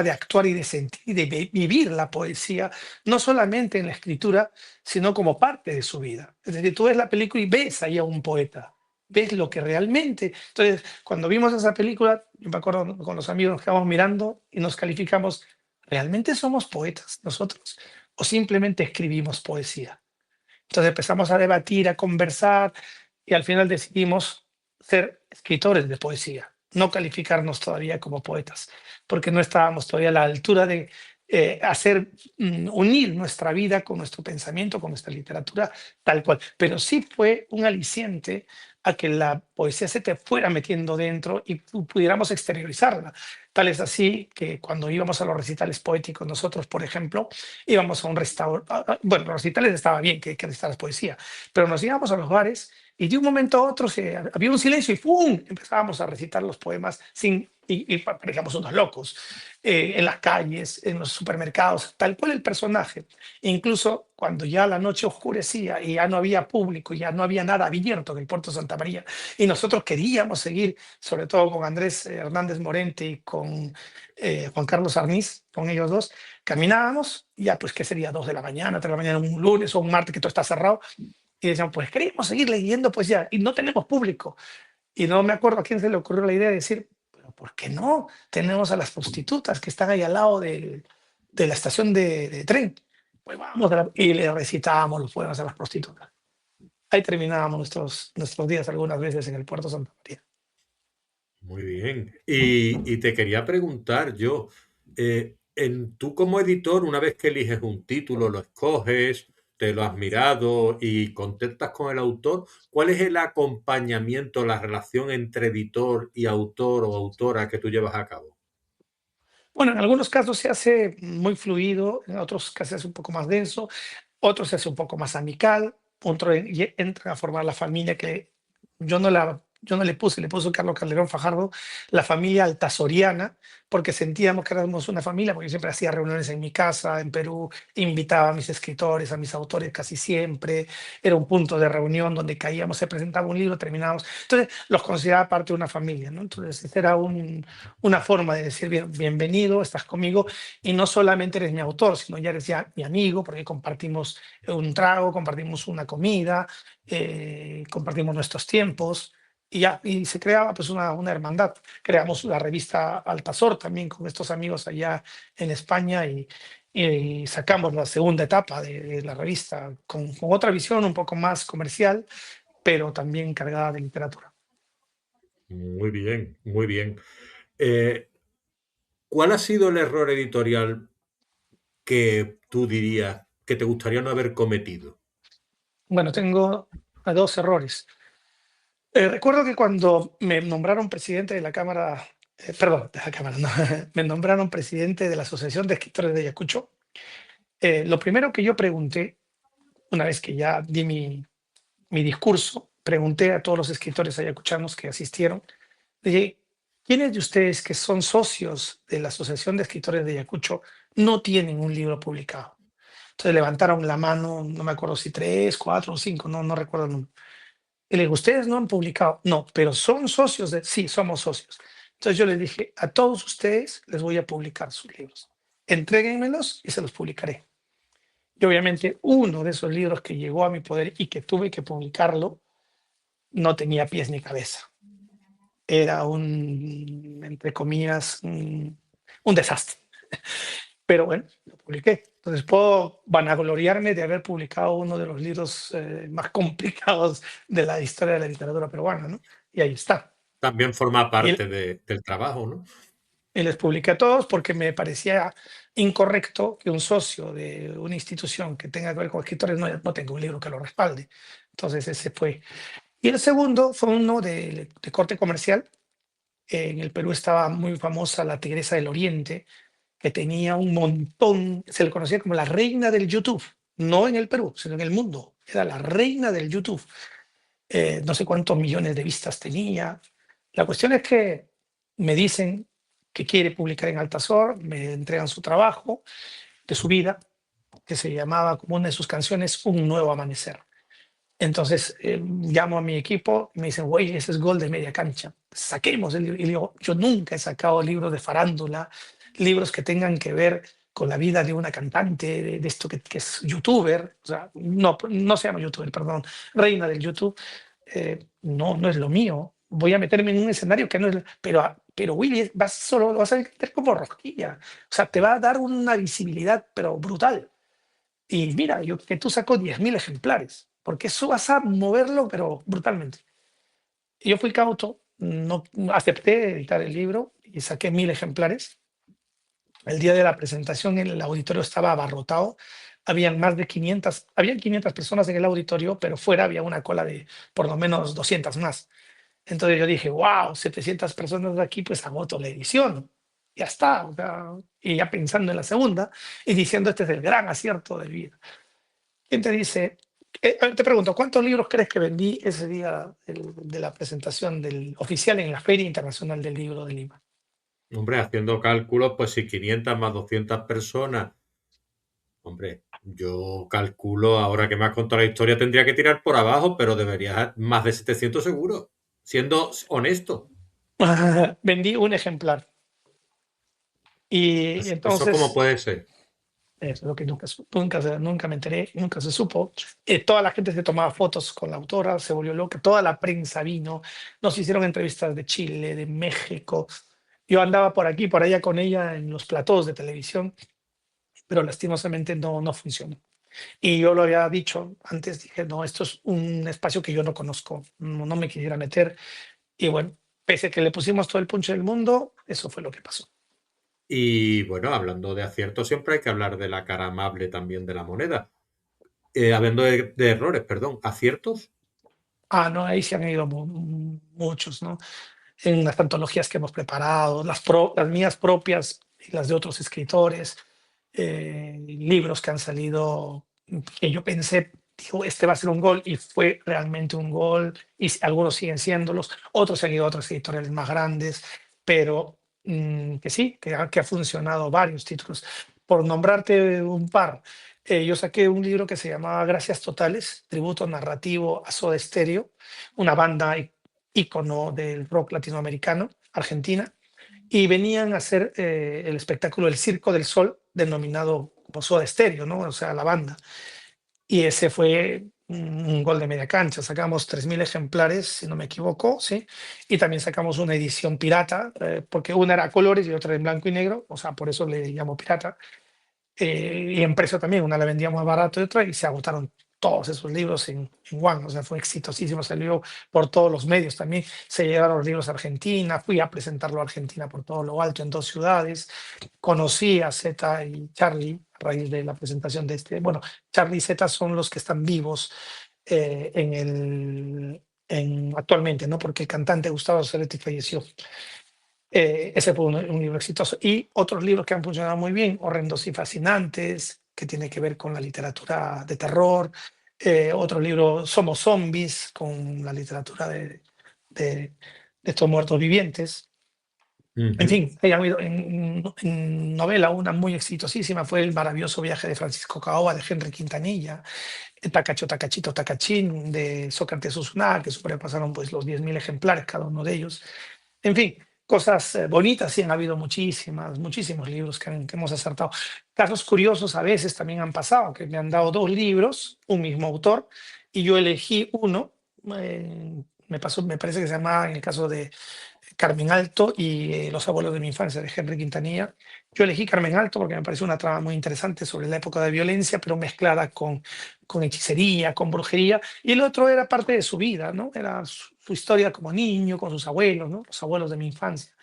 de actuar y de sentir y de vivir la poesía, no solamente en la escritura, sino como parte de su vida. Es decir, tú ves la película y ves ahí a un poeta, ves lo que realmente. Entonces, cuando vimos esa película, yo me acuerdo con los amigos nos quedamos mirando y nos calificamos, ¿realmente somos poetas nosotros? ¿O simplemente escribimos poesía? Entonces empezamos a debatir, a conversar y al final decidimos ser escritores de poesía, no calificarnos todavía como poetas, porque no estábamos todavía a la altura de unir nuestra vida con nuestro pensamiento, con nuestra literatura, tal cual. Pero sí fue un aliciente a que la poesía se te fuera metiendo dentro y pudiéramos exteriorizarla. Tal es así que cuando íbamos a los recitales poéticos, nosotros, por ejemplo, íbamos a un restaurante, bueno, los recitales estaba bien que recitaras poesía, pero nos íbamos a los bares y de un momento a otro había un silencio y ¡pum! Empezábamos a recitar los poemas y parecíamos unos locos, en las calles, en los supermercados, tal cual el personaje. E incluso cuando ya la noche oscurecía y ya no había público, ya no había nada abierto en el puerto de Santa María, y nosotros queríamos seguir, sobre todo con Andrés Hernández Morente y con Juan Carlos Arniz, con ellos dos, caminábamos, y ya pues que sería 2 de la mañana, 3 de la mañana, un lunes o un martes que todo está cerrado, y decían, pues queremos seguir leyendo pues ya, y no tenemos público. Y no me acuerdo a quién se le ocurrió la idea de decir, pero ¿por qué no? Tenemos a las prostitutas que están ahí al lado de la estación de tren. Pues vamos, y le recitábamos los poemas a las prostitutas. Ahí terminábamos nuestros días algunas veces en el puerto Santa María. Muy bien. Y te quería preguntar yo, tú como editor, una vez que eliges un título, lo escoges, te lo has mirado y contactas con el autor, ¿cuál es el acompañamiento, la relación entre editor y autor o autora que tú llevas a cabo? Bueno, en algunos casos se hace muy fluido, en otros casos se hace un poco más denso, otros se hace un poco más amical, otro entra a formar la familia que yo no le puse, le puso Carlos Calderón Fajardo, la familia altasoriana, porque sentíamos que éramos una familia, porque yo siempre hacía reuniones en mi casa, en Perú, invitaba a mis escritores, a mis autores casi siempre, era un punto de reunión donde caíamos, se presentaba un libro, terminábamos. Entonces los consideraba parte de una familia, ¿no? Entonces ese era una forma de decir, bienvenido, estás conmigo, y no solamente eres mi autor, sino ya eres ya mi amigo, porque compartimos un trago, compartimos una comida, compartimos nuestros tiempos, y ya, y se creaba pues una hermandad. Creamos la revista Altazor también con estos amigos allá en España y sacamos la segunda etapa de la revista con otra visión un poco más comercial, pero también cargada de literatura. Muy bien, muy bien. Eh, ¿Cuál ha sido el error editorial que tú dirías que te gustaría no haber cometido? Bueno, tengo dos errores. Recuerdo que cuando me nombraron presidente de la Cámara, perdón, de la Cámara, no, me nombraron presidente de la Asociación de Escritores de Ayacucho, lo primero que yo pregunté, una vez que ya di mi discurso, pregunté a todos los escritores ayacuchanos que asistieron, dije, ¿quiénes de ustedes que son socios de la Asociación de Escritores de Ayacucho no tienen un libro publicado? Entonces levantaron la mano, no me acuerdo si 3, 4 o 5, no recuerdo el número. Y le digo, ¿ustedes no han publicado? No, pero son socios de... Sí, somos socios. Entonces yo les dije, a todos ustedes les voy a publicar sus libros. Entréguenmelos y se los publicaré. Y obviamente uno de esos libros que llegó a mi poder y que tuve que publicarlo, no tenía pies ni cabeza. Era entre comillas, un desastre. Pero bueno, lo publiqué. Entonces puedo vanagloriarme de haber publicado uno de los libros más complicados de la historia de la literatura peruana, ¿no? Y ahí está. También forma Y parte del trabajo, ¿no? y les publiqué a todos porque me parecía incorrecto que un socio de una institución que tenga que ver con escritores no tenga un libro que lo respalde. Entonces ese fue. Y el segundo fue uno de corte comercial. En el Perú estaba muy famosa la Tigresa del Oriente, que tenía un montón, se le conocía como la reina del YouTube, no en el Perú, sino en el mundo. Era la reina del YouTube. No sé cuántos millones de vistas tenía. La cuestión es que me dicen que quiere publicar en Altazor, me entregan su trabajo de su vida, que se llamaba como una de sus canciones Un Nuevo Amanecer. Entonces llamo a mi equipo, me dicen, güey, ese es gol de media cancha, saquemos el libro. Y digo, yo nunca he sacado libros de farándula, libros que tengan que ver con la vida de una cantante, de esto que es youtuber, o sea, no, no se llama youtuber, perdón, reina del YouTube. No, no es lo mío. Voy a meterme en un escenario que no es, pero Willy, lo vas a meter como rosquilla. O sea, te va a dar una visibilidad, pero brutal. Y mira, yo que tú sacó 10.000 ejemplares, porque eso vas a moverlo, pero brutalmente. Y yo fui cauto, no acepté editar el libro y saqué 1.000 ejemplares. El día de la presentación el auditorio estaba abarrotado. Habían 500 personas en el auditorio, pero fuera había una cola de por lo menos 200 más. Entonces yo dije, wow, 700 personas de aquí, pues agoto la edición. Ya está. O sea, y ya pensando en la segunda y diciendo, este es el gran acierto de vida. ¿Quién te dice? Te pregunto, ¿cuántos libros crees que vendí ese día de la presentación del oficial en la Feria Internacional del Libro de Lima? Hombre, haciendo cálculos, pues si 500 más 200 personas, hombre, yo calculo, ahora que me has contado la historia, tendría que tirar por abajo, pero debería más de 700 seguro, siendo honesto. Vendí un ejemplar. Y Eso cómo entonces, puede ser. es lo que nunca me enteré, nunca se supo. Toda la gente se tomaba fotos con la autora, se volvió loca, toda la prensa vino, nos hicieron entrevistas de Chile, de México. Yo andaba por aquí, por allá con ella en los platós de televisión, pero lastimosamente no funcionó. Y yo lo había dicho antes, dije, no, esto es un espacio que yo no conozco, no me quisiera meter. Y bueno, pese a que le pusimos todo el punch del mundo, eso fue lo que pasó. Y bueno, hablando de aciertos, siempre hay que hablar de la cara amable también de la moneda. Hablando de errores, perdón, aciertos. Ah, no, ahí se han ido muchos, ¿no? En las antologías que hemos preparado, las mías propias y las de otros escritores, libros que han salido, que yo pensé, digo, este va a ser un gol y fue realmente un gol, y algunos siguen siéndolos, otros se han ido a otras editoriales más grandes, pero que sí, que ha funcionado varios títulos. Por nombrarte un par, yo saqué un libro que se llamaba Gracias Totales, tributo narrativo a Soda Stereo, una banda ícono del rock latinoamericano, Argentina, y venían a hacer el espectáculo El Circo del Sol, denominado como Soda Stereo, ¿no? O sea, la banda. Y ese fue un gol de media cancha. Sacamos 3.000 ejemplares, si no me equivoco, ¿sí? Y también sacamos una edición pirata, porque una era a colores y otra en blanco y negro, o sea, por eso le llamo pirata. Y en precio también, una la vendíamos más barato y otra, y se agotaron todos esos libros en One, o sea, fue exitosísimo, salió por todos los medios también, se llevaron los libros a Argentina, fui a presentarlo a Argentina por todo lo alto en 2 ciudades, conocí a Zeta y Charlie a raíz de la presentación de este, bueno, Charlie y Zeta son los que están vivos actualmente, ¿no? Porque el cantante Gustavo Cerati falleció. Ese fue un libro exitoso. Y otros libros que han funcionado muy bien, Horrendos y Fascinantes, que tiene que ver con la literatura de terror. Otro libro, Somos Zombies, con la literatura de estos muertos vivientes. En Ujú. fin, en novela una muy exitosísima fue El maravilloso viaje de Francisco Caoba de Henry Quintanilla, el Tacacho Tacachito Tacachín de Sócrates Usuná, que sobrepasaron pues los 10.000 ejemplares cada uno de ellos. En fin, cosas bonitas, sí, han habido muchísimos libros que hemos acertado. Casos curiosos a veces también han pasado, que me han dado 2 libros, un mismo autor, y yo elegí uno. Me parece que se llama, en el caso de Carmen Alto y Los abuelos de mi infancia, de Henry Quintanilla. Yo elegí Carmen Alto porque me parece una trama muy interesante sobre la época de violencia, pero mezclada con hechicería, con brujería, y el otro era parte de su vida, ¿no? Era su historia como niño, con sus abuelos, ¿no? Los abuelos de mi infancia.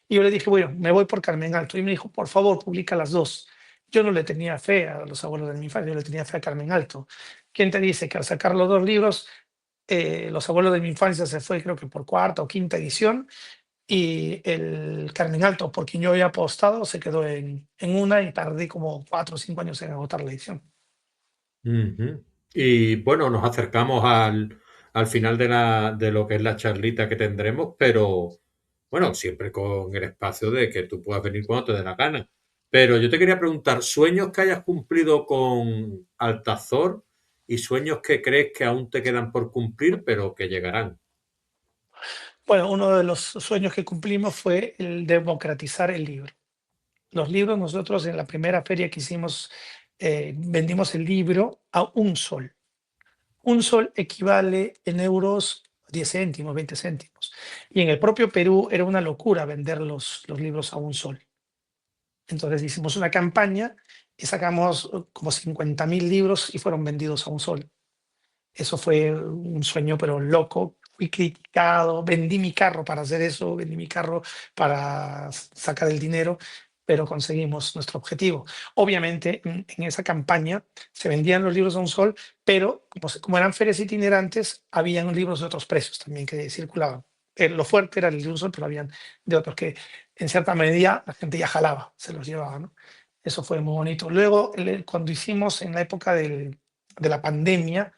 Y yo le dije, bueno, me voy por Carmen Alto. Y me dijo, por favor, publica las dos. Yo no le tenía fe a los abuelos de mi infancia, yo le tenía fe a Carmen Alto. ¿Quién te dice que al sacar los dos libros, los abuelos de mi infancia se fue creo que por cuarta o quinta edición y el Carmen Alto, por quien yo había apostado, se quedó en una y tardé como 4 o 5 años en agotar la edición. Ujú. Y bueno, nos acercamos al final de lo que es la charlita que tendremos, pero bueno, siempre con el espacio de que tú puedas venir cuando te dé la gana. Pero yo te quería preguntar, ¿sueños que hayas cumplido con Altazor y sueños que crees que aún te quedan por cumplir, pero que llegarán? Bueno, uno de los sueños que cumplimos fue el democratizar el libro. Los libros, nosotros en la primera feria que hicimos, vendimos el libro a un sol. Un sol equivale en euros 10 céntimos, 20 céntimos. Y en el propio Perú era una locura vender los libros a un sol. Entonces hicimos una campaña y sacamos como 50.000 libros y fueron vendidos a un sol. Eso fue un sueño, pero loco. Fui criticado, vendí mi carro para hacer eso, vendí mi carro para sacar el dinero, pero conseguimos nuestro objetivo. Obviamente, en esa campaña se vendían los libros a un sol, pero como eran ferias itinerantes, habían libros de otros precios también que circulaban. Lo fuerte era el libro a un sol, pero habían de otros que en cierta medida la gente ya jalaba, se los llevaba, ¿no? Eso fue muy bonito. Luego, cuando hicimos en la época de la pandemia,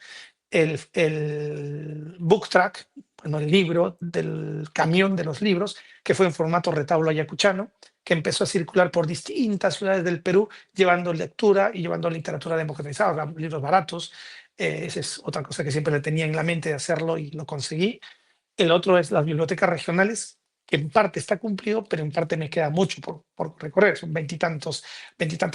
el book track, bueno, el libro del camión de los libros, que fue en formato retablo ayacuchano, que empezó a circular por distintas ciudades del Perú, llevando lectura y llevando literatura democratizada, libros baratos. Esa es otra cosa que siempre le tenía en la mente de hacerlo y lo conseguí. El otro es las bibliotecas regionales, que en parte está cumplido, pero en parte me queda mucho por recorrer. Son veintitantas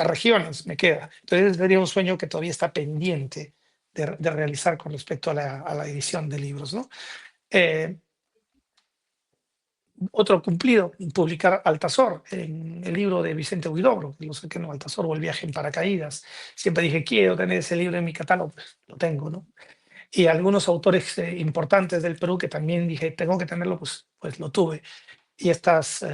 regiones me queda. Entonces sería un sueño que todavía está pendiente de realizar con respecto a la edición de libros, ¿no? Eh, Otro cumplido, publicar Altazor, en el libro de Vicente Huidobro, que lo sé que no, Altazor o el viaje en paracaídas. Siempre dije, quiero tener ese libro en mi catálogo, pues, lo tengo, ¿no? Y algunos autores importantes del Perú que también dije, tengo que tenerlo, pues lo tuve. Y esas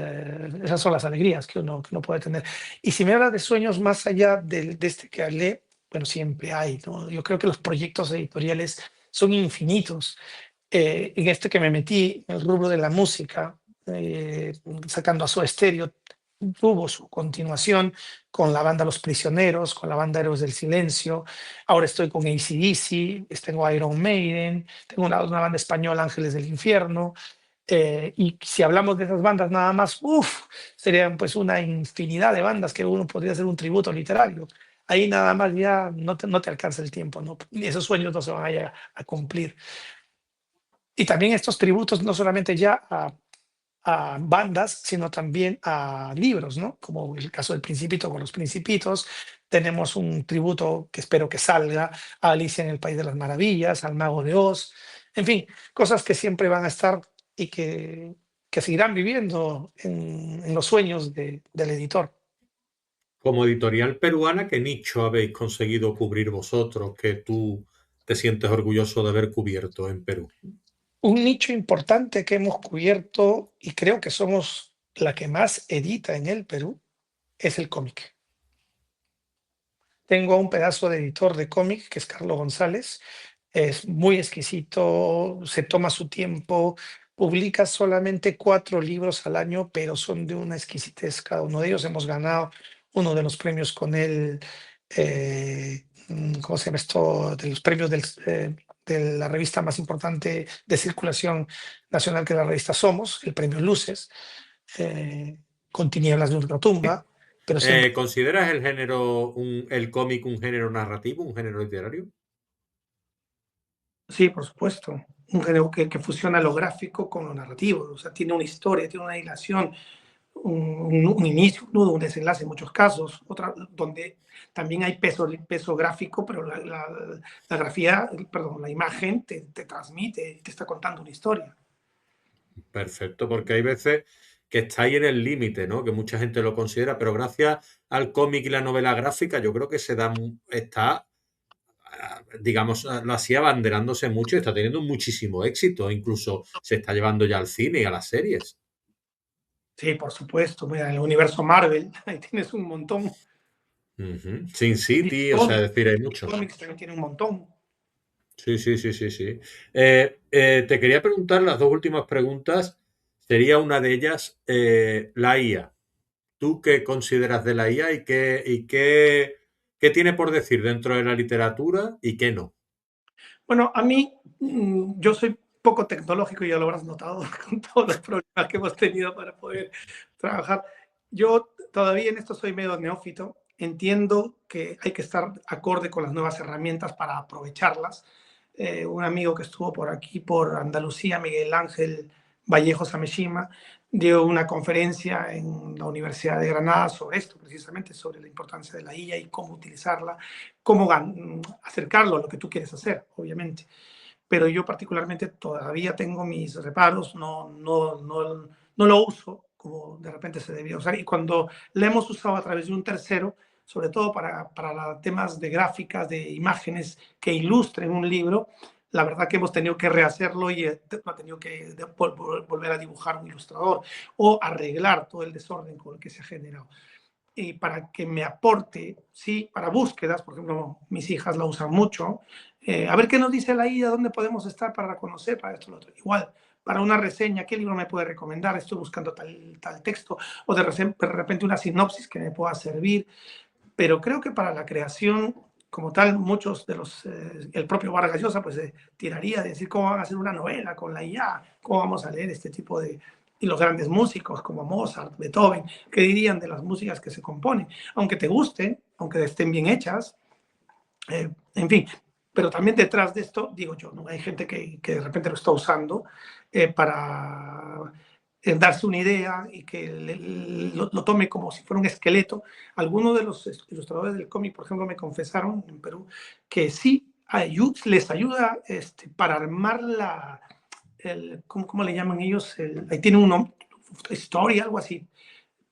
son las alegrías que uno puede tener. Y si me hablas de sueños más allá de este que hablé, bueno, siempre hay, ¿no? Yo creo que los proyectos editoriales son infinitos. En este que me metí, en el rubro de la música, sacando a Soda Stereo, tuvo su continuación con la banda Los Prisioneros, con la banda Héroes del Silencio. Ahora estoy con AC/DC, tengo Iron Maiden, tengo una banda española, Ángeles del Infierno. Y si hablamos de esas bandas nada más, serían pues una infinidad de bandas que uno podría hacer un tributo literario. Ahí nada más ya no te alcanza el tiempo, ¿no? Y esos sueños no se van a cumplir. Y también estos tributos no solamente ya a bandas, sino también a libros, ¿no? Como el caso del Principito con los Principitos. Tenemos un tributo que espero que salga a Alicia en el País de las Maravillas, al Mago de Oz. En fin, cosas que siempre van a estar y que seguirán viviendo en los sueños del editor. Como editorial peruana, ¿qué nicho habéis conseguido cubrir vosotros que tú te sientes orgulloso de haber cubierto en Perú? Un nicho importante que hemos cubierto y creo que somos la que más edita en el Perú es el cómic. Tengo a un pedazo de editor de cómic, que es Carlos González. Es muy exquisito, se toma su tiempo, publica solamente 4 libros al año, pero son de una exquisitez cada uno de ellos. Hemos ganado uno de los premios con él, ¿cómo se llama esto? De los premios de la revista más importante de circulación nacional, que es la revista Somos, el premio Luces, eh, con Tinieblas de Ultratumba, pero siempre. ¿Consideras el género, el cómic un género narrativo, un género literario? Sí, por supuesto. Un género que fusiona lo gráfico con lo narrativo. O sea, tiene una historia, tiene una dilación, un inicio, un nudo, un desenlace en muchos casos. Otra, donde también hay peso gráfico, pero la grafía, perdón, la imagen te transmite, te está contando una historia. Perfecto, porque hay veces que está ahí en el límite, ¿no? Que mucha gente lo considera, pero gracias al cómic y la novela gráfica, yo creo que está, digamos, lo así abanderándose mucho y está teniendo muchísimo éxito. Incluso se está llevando ya al cine y a las series. Sí, por supuesto. Mira, en el universo Marvel, ahí tienes un montón. Sin DC City, o sea, Comics, es decir, hay DC muchos. Comics también tiene un montón. Sí, sí, sí, sí, sí. Te quería preguntar las dos últimas preguntas. Sería una de ellas, la IA. ¿Tú qué consideras de la IA qué tiene por decir dentro de la literatura y qué no? Bueno, a mí, yo soy poco tecnológico, y ya lo habrás notado con todos los problemas que hemos tenido para poder trabajar. Yo todavía en esto soy medio neófito. Entiendo que hay que estar acorde con las nuevas herramientas para aprovecharlas. Un amigo que estuvo por aquí, por Andalucía, Miguel Ángel Vallejos Ameshima, dio una conferencia en la Universidad de Granada sobre esto, precisamente sobre la importancia de la IA y cómo utilizarla, cómo acercarlo a lo que tú quieres hacer, obviamente. Pero yo particularmente todavía tengo mis reparos, no lo uso como de repente se debía usar. Y cuando lo hemos usado a través de un tercero, sobre todo para temas de gráficas, de imágenes que ilustren un libro, la verdad que hemos tenido que rehacerlo y ha tenido que volver a dibujar un ilustrador o arreglar todo el desorden con el que se ha generado. Y para que me aporte, sí, para búsquedas, por ejemplo, mis hijas la usan mucho, a ver qué nos dice la IA, dónde podemos estar para conocer, para esto, lo otro. Igual, para una reseña, ¿qué libro me puede recomendar? Estoy buscando tal texto, o de repente una sinopsis que me pueda servir, pero creo que para la creación, como tal, muchos de el propio Vargas Llosa, pues tiraría de decir cómo van a hacer una novela con la IA, cómo vamos a leer este tipo de... Y los grandes músicos como Mozart, Beethoven, ¿qué dirían de las músicas que se componen? Aunque te gusten, aunque estén bien hechas, en fin. Pero también detrás de esto, digo yo, ¿no? Hay gente que de repente lo está usando para darse una idea y que lo tome como si fuera un esqueleto. Algunos de los ilustradores del cómic, por ejemplo, me confesaron en Perú que sí les ayuda para armar ¿cómo le llaman ellos? Ahí tiene un nombre, historia, algo así,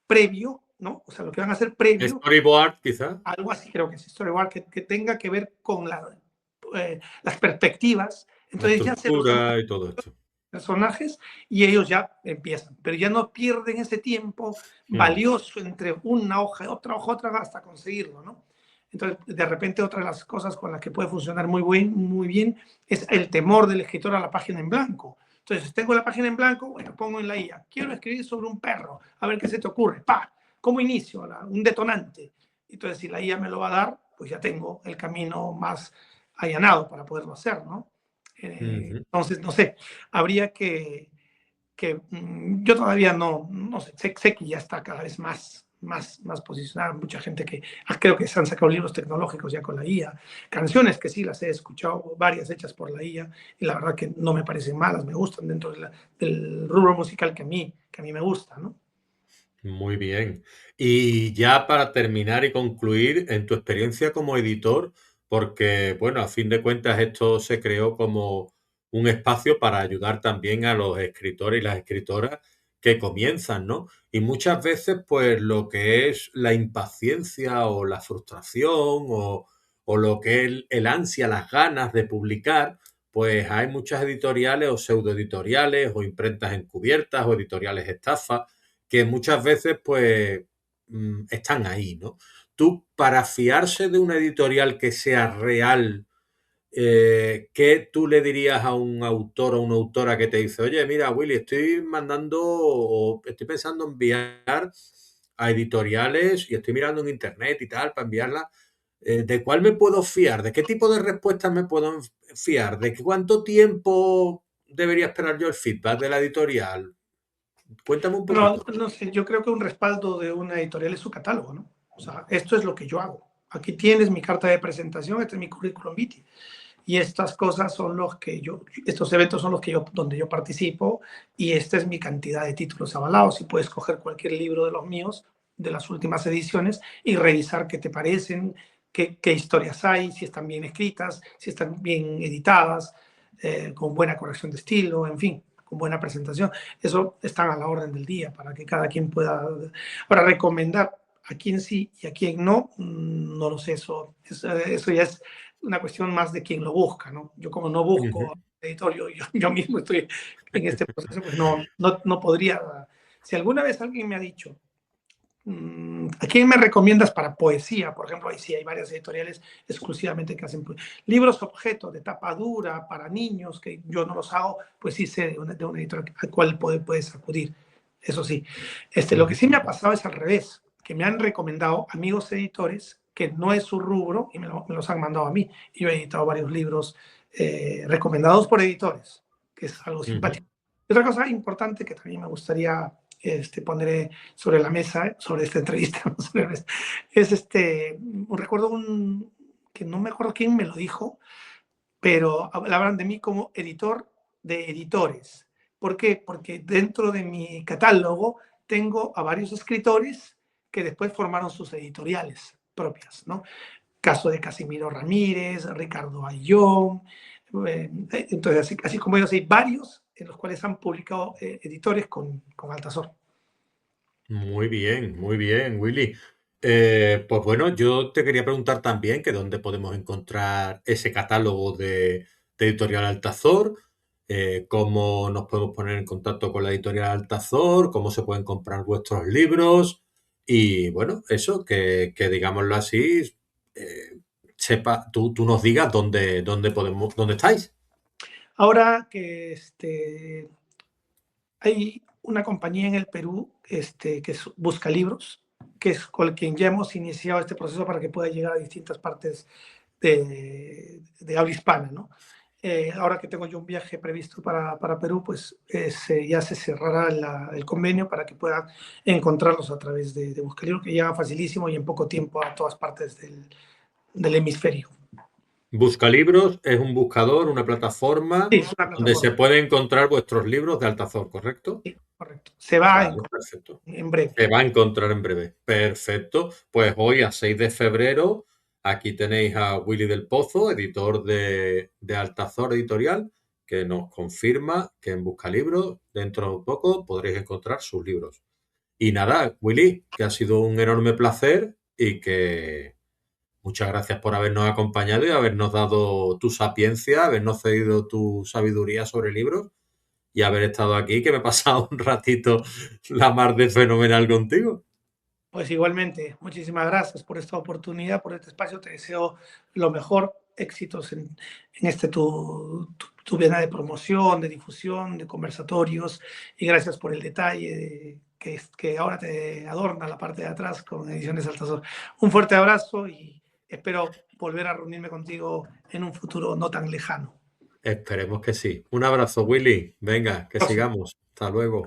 previo, ¿no? O sea, lo que van a hacer previo, Storyboard, quizá, algo así creo que es storyboard, que tenga que ver con las perspectivas. la Entonces ya se los dan estructura y todo esto. personajes y ellos ya empiezan, pero ya no pierden ese tiempo Mm, valioso entre una hoja, otra, hasta conseguirlo, ¿no? Entonces, de repente, otra de las cosas con las que puede funcionar muy bien es el temor del escritor a la página en blanco. Entonces, tengo la página en blanco, bueno, pongo en la IA, quiero escribir sobre un perro, a ver qué se te ocurre, ¡pa! ¿Cómo inicio? Un detonante. Entonces, si la IA me lo va a dar, pues ya tengo el camino más allanado para poderlo hacer, ¿no? ujú. Entonces, no sé, habría yo todavía no sé que ya está cada vez más posicionada. Mucha gente creo que se han sacado libros tecnológicos ya con la IA, canciones que sí las he escuchado, varias hechas por la IA, y la verdad que no me parecen malas, me gustan dentro del rubro musical que a mí me gusta, ¿no? Muy bien. Y ya para terminar y concluir, en tu experiencia como editor, porque, bueno, a fin de cuentas esto se creó como un espacio para ayudar también a los escritores y las escritoras que comienzan, ¿no? Y muchas veces, pues, lo que es la impaciencia o la frustración o lo que es el ansia, las ganas de publicar, pues hay muchas editoriales o pseudoeditoriales o imprentas encubiertas o editoriales estafas que muchas veces pues están ahí, ¿no? Tú, para fiarse de una editorial que sea real, ¿qué tú le dirías a un autor o una autora que te dice, oye, mira, Willy, estoy mandando o estoy pensando enviar a editoriales y estoy mirando en internet y tal para enviarla? ¿De cuál me puedo fiar? ¿De qué tipo de respuestas me puedo fiar? ¿De cuánto tiempo debería esperar yo el feedback de la editorial? Cuéntame un No, poquito. no sé, yo creo que un respaldo de una editorial es su catálogo, ¿no? O sea, esto es lo que yo hago. Aquí tienes mi carta de presentación, este es mi currículum vitae. Y estas cosas son estos eventos son donde yo participo, y esta es mi cantidad de títulos avalados. Y puedes coger cualquier libro de los míos, de las últimas ediciones, y revisar qué te parecen, qué historias hay, si están bien escritas, si están bien editadas, con buena corrección de estilo, en fin, con buena presentación. Eso está a la orden del día para que cada quien pueda. Para recomendar a quién sí y a quién no, no lo sé, eso ya es una cuestión más de quien lo busca, ¿no? Yo, como no busco Ujú. editorio, yo mismo estoy en este proceso, pues no podría Si alguna vez alguien me ha dicho, ¿a quién me recomiendas para poesía? Por ejemplo, ahí sí hay varias editoriales exclusivamente que hacen libros objeto de tapa dura para niños, que yo no los hago, pues sí sé de una editorial al cual puedes acudir. Eso sí. Lo que Ujú, sí me ha pasado es al revés, que me han recomendado amigos editores que no es su rubro y me los han mandado a mí. Y yo he editado varios libros recomendados por editores, que es algo ujú. simpático. Y otra cosa importante que también me gustaría poner sobre la mesa, sobre esta entrevista, es recuerdo que no me acuerdo quién me lo dijo, pero hablaban de mí como editor de editores. ¿Por qué? Porque dentro de mi catálogo tengo a varios escritores que después formaron sus editoriales propias, ¿no? Caso de Casimiro Ramírez, Ricardo Ayllón, entonces así como ellos hay varios en los cuales han publicado editores con Altazor. Muy bien, Willy. Pues bueno, yo te quería preguntar también que dónde podemos encontrar ese catálogo de Editorial Altazor, cómo nos podemos poner en contacto con la Editorial Altazor, cómo se pueden comprar vuestros libros y bueno, eso, que digámoslo así, tú nos digas dónde podemos, dónde estáis. Ahora que hay una compañía en el Perú que busca libros, que es con quien ya hemos iniciado este proceso para que pueda llegar a distintas partes de habla hispana, ¿no? Ahora que tengo yo un viaje previsto para Perú, pues ya se cerrará el convenio para que puedan encontrarlos a través de Buscalibros, que llega facilísimo y en poco tiempo a todas partes del hemisferio. Buscalibros es un buscador, una plataforma Sí, es una donde se plataforma. pueden encontrar vuestros libros de Altazor, ¿correcto? Sí, correcto. Se va Vale, perfecto. en breve. Se va a encontrar en breve. Perfecto. Pues hoy, a 6 de febrero, aquí tenéis a Willy del Pozo, editor de Altazor Editorial, que nos confirma que en Buscalibros, dentro de poco, podréis encontrar sus libros. Y nada, Willy, que ha sido un enorme placer y que muchas gracias por habernos acompañado y habernos dado tu sapiencia, habernos cedido tu sabiduría sobre libros y haber estado aquí, que me he pasado un ratito la mar de fenomenal contigo. Pues igualmente, muchísimas gracias por esta oportunidad, por este espacio. Te deseo lo mejor, éxitos en tu vena de promoción, de difusión, de conversatorios. Y gracias por el detalle que ahora te adorna la parte de atrás con Ediciones Altazor. Un fuerte abrazo y espero volver a reunirme contigo en un futuro no tan lejano. Esperemos que sí. Un abrazo, Willy. Venga, que Próximo. sigamos. Hasta luego.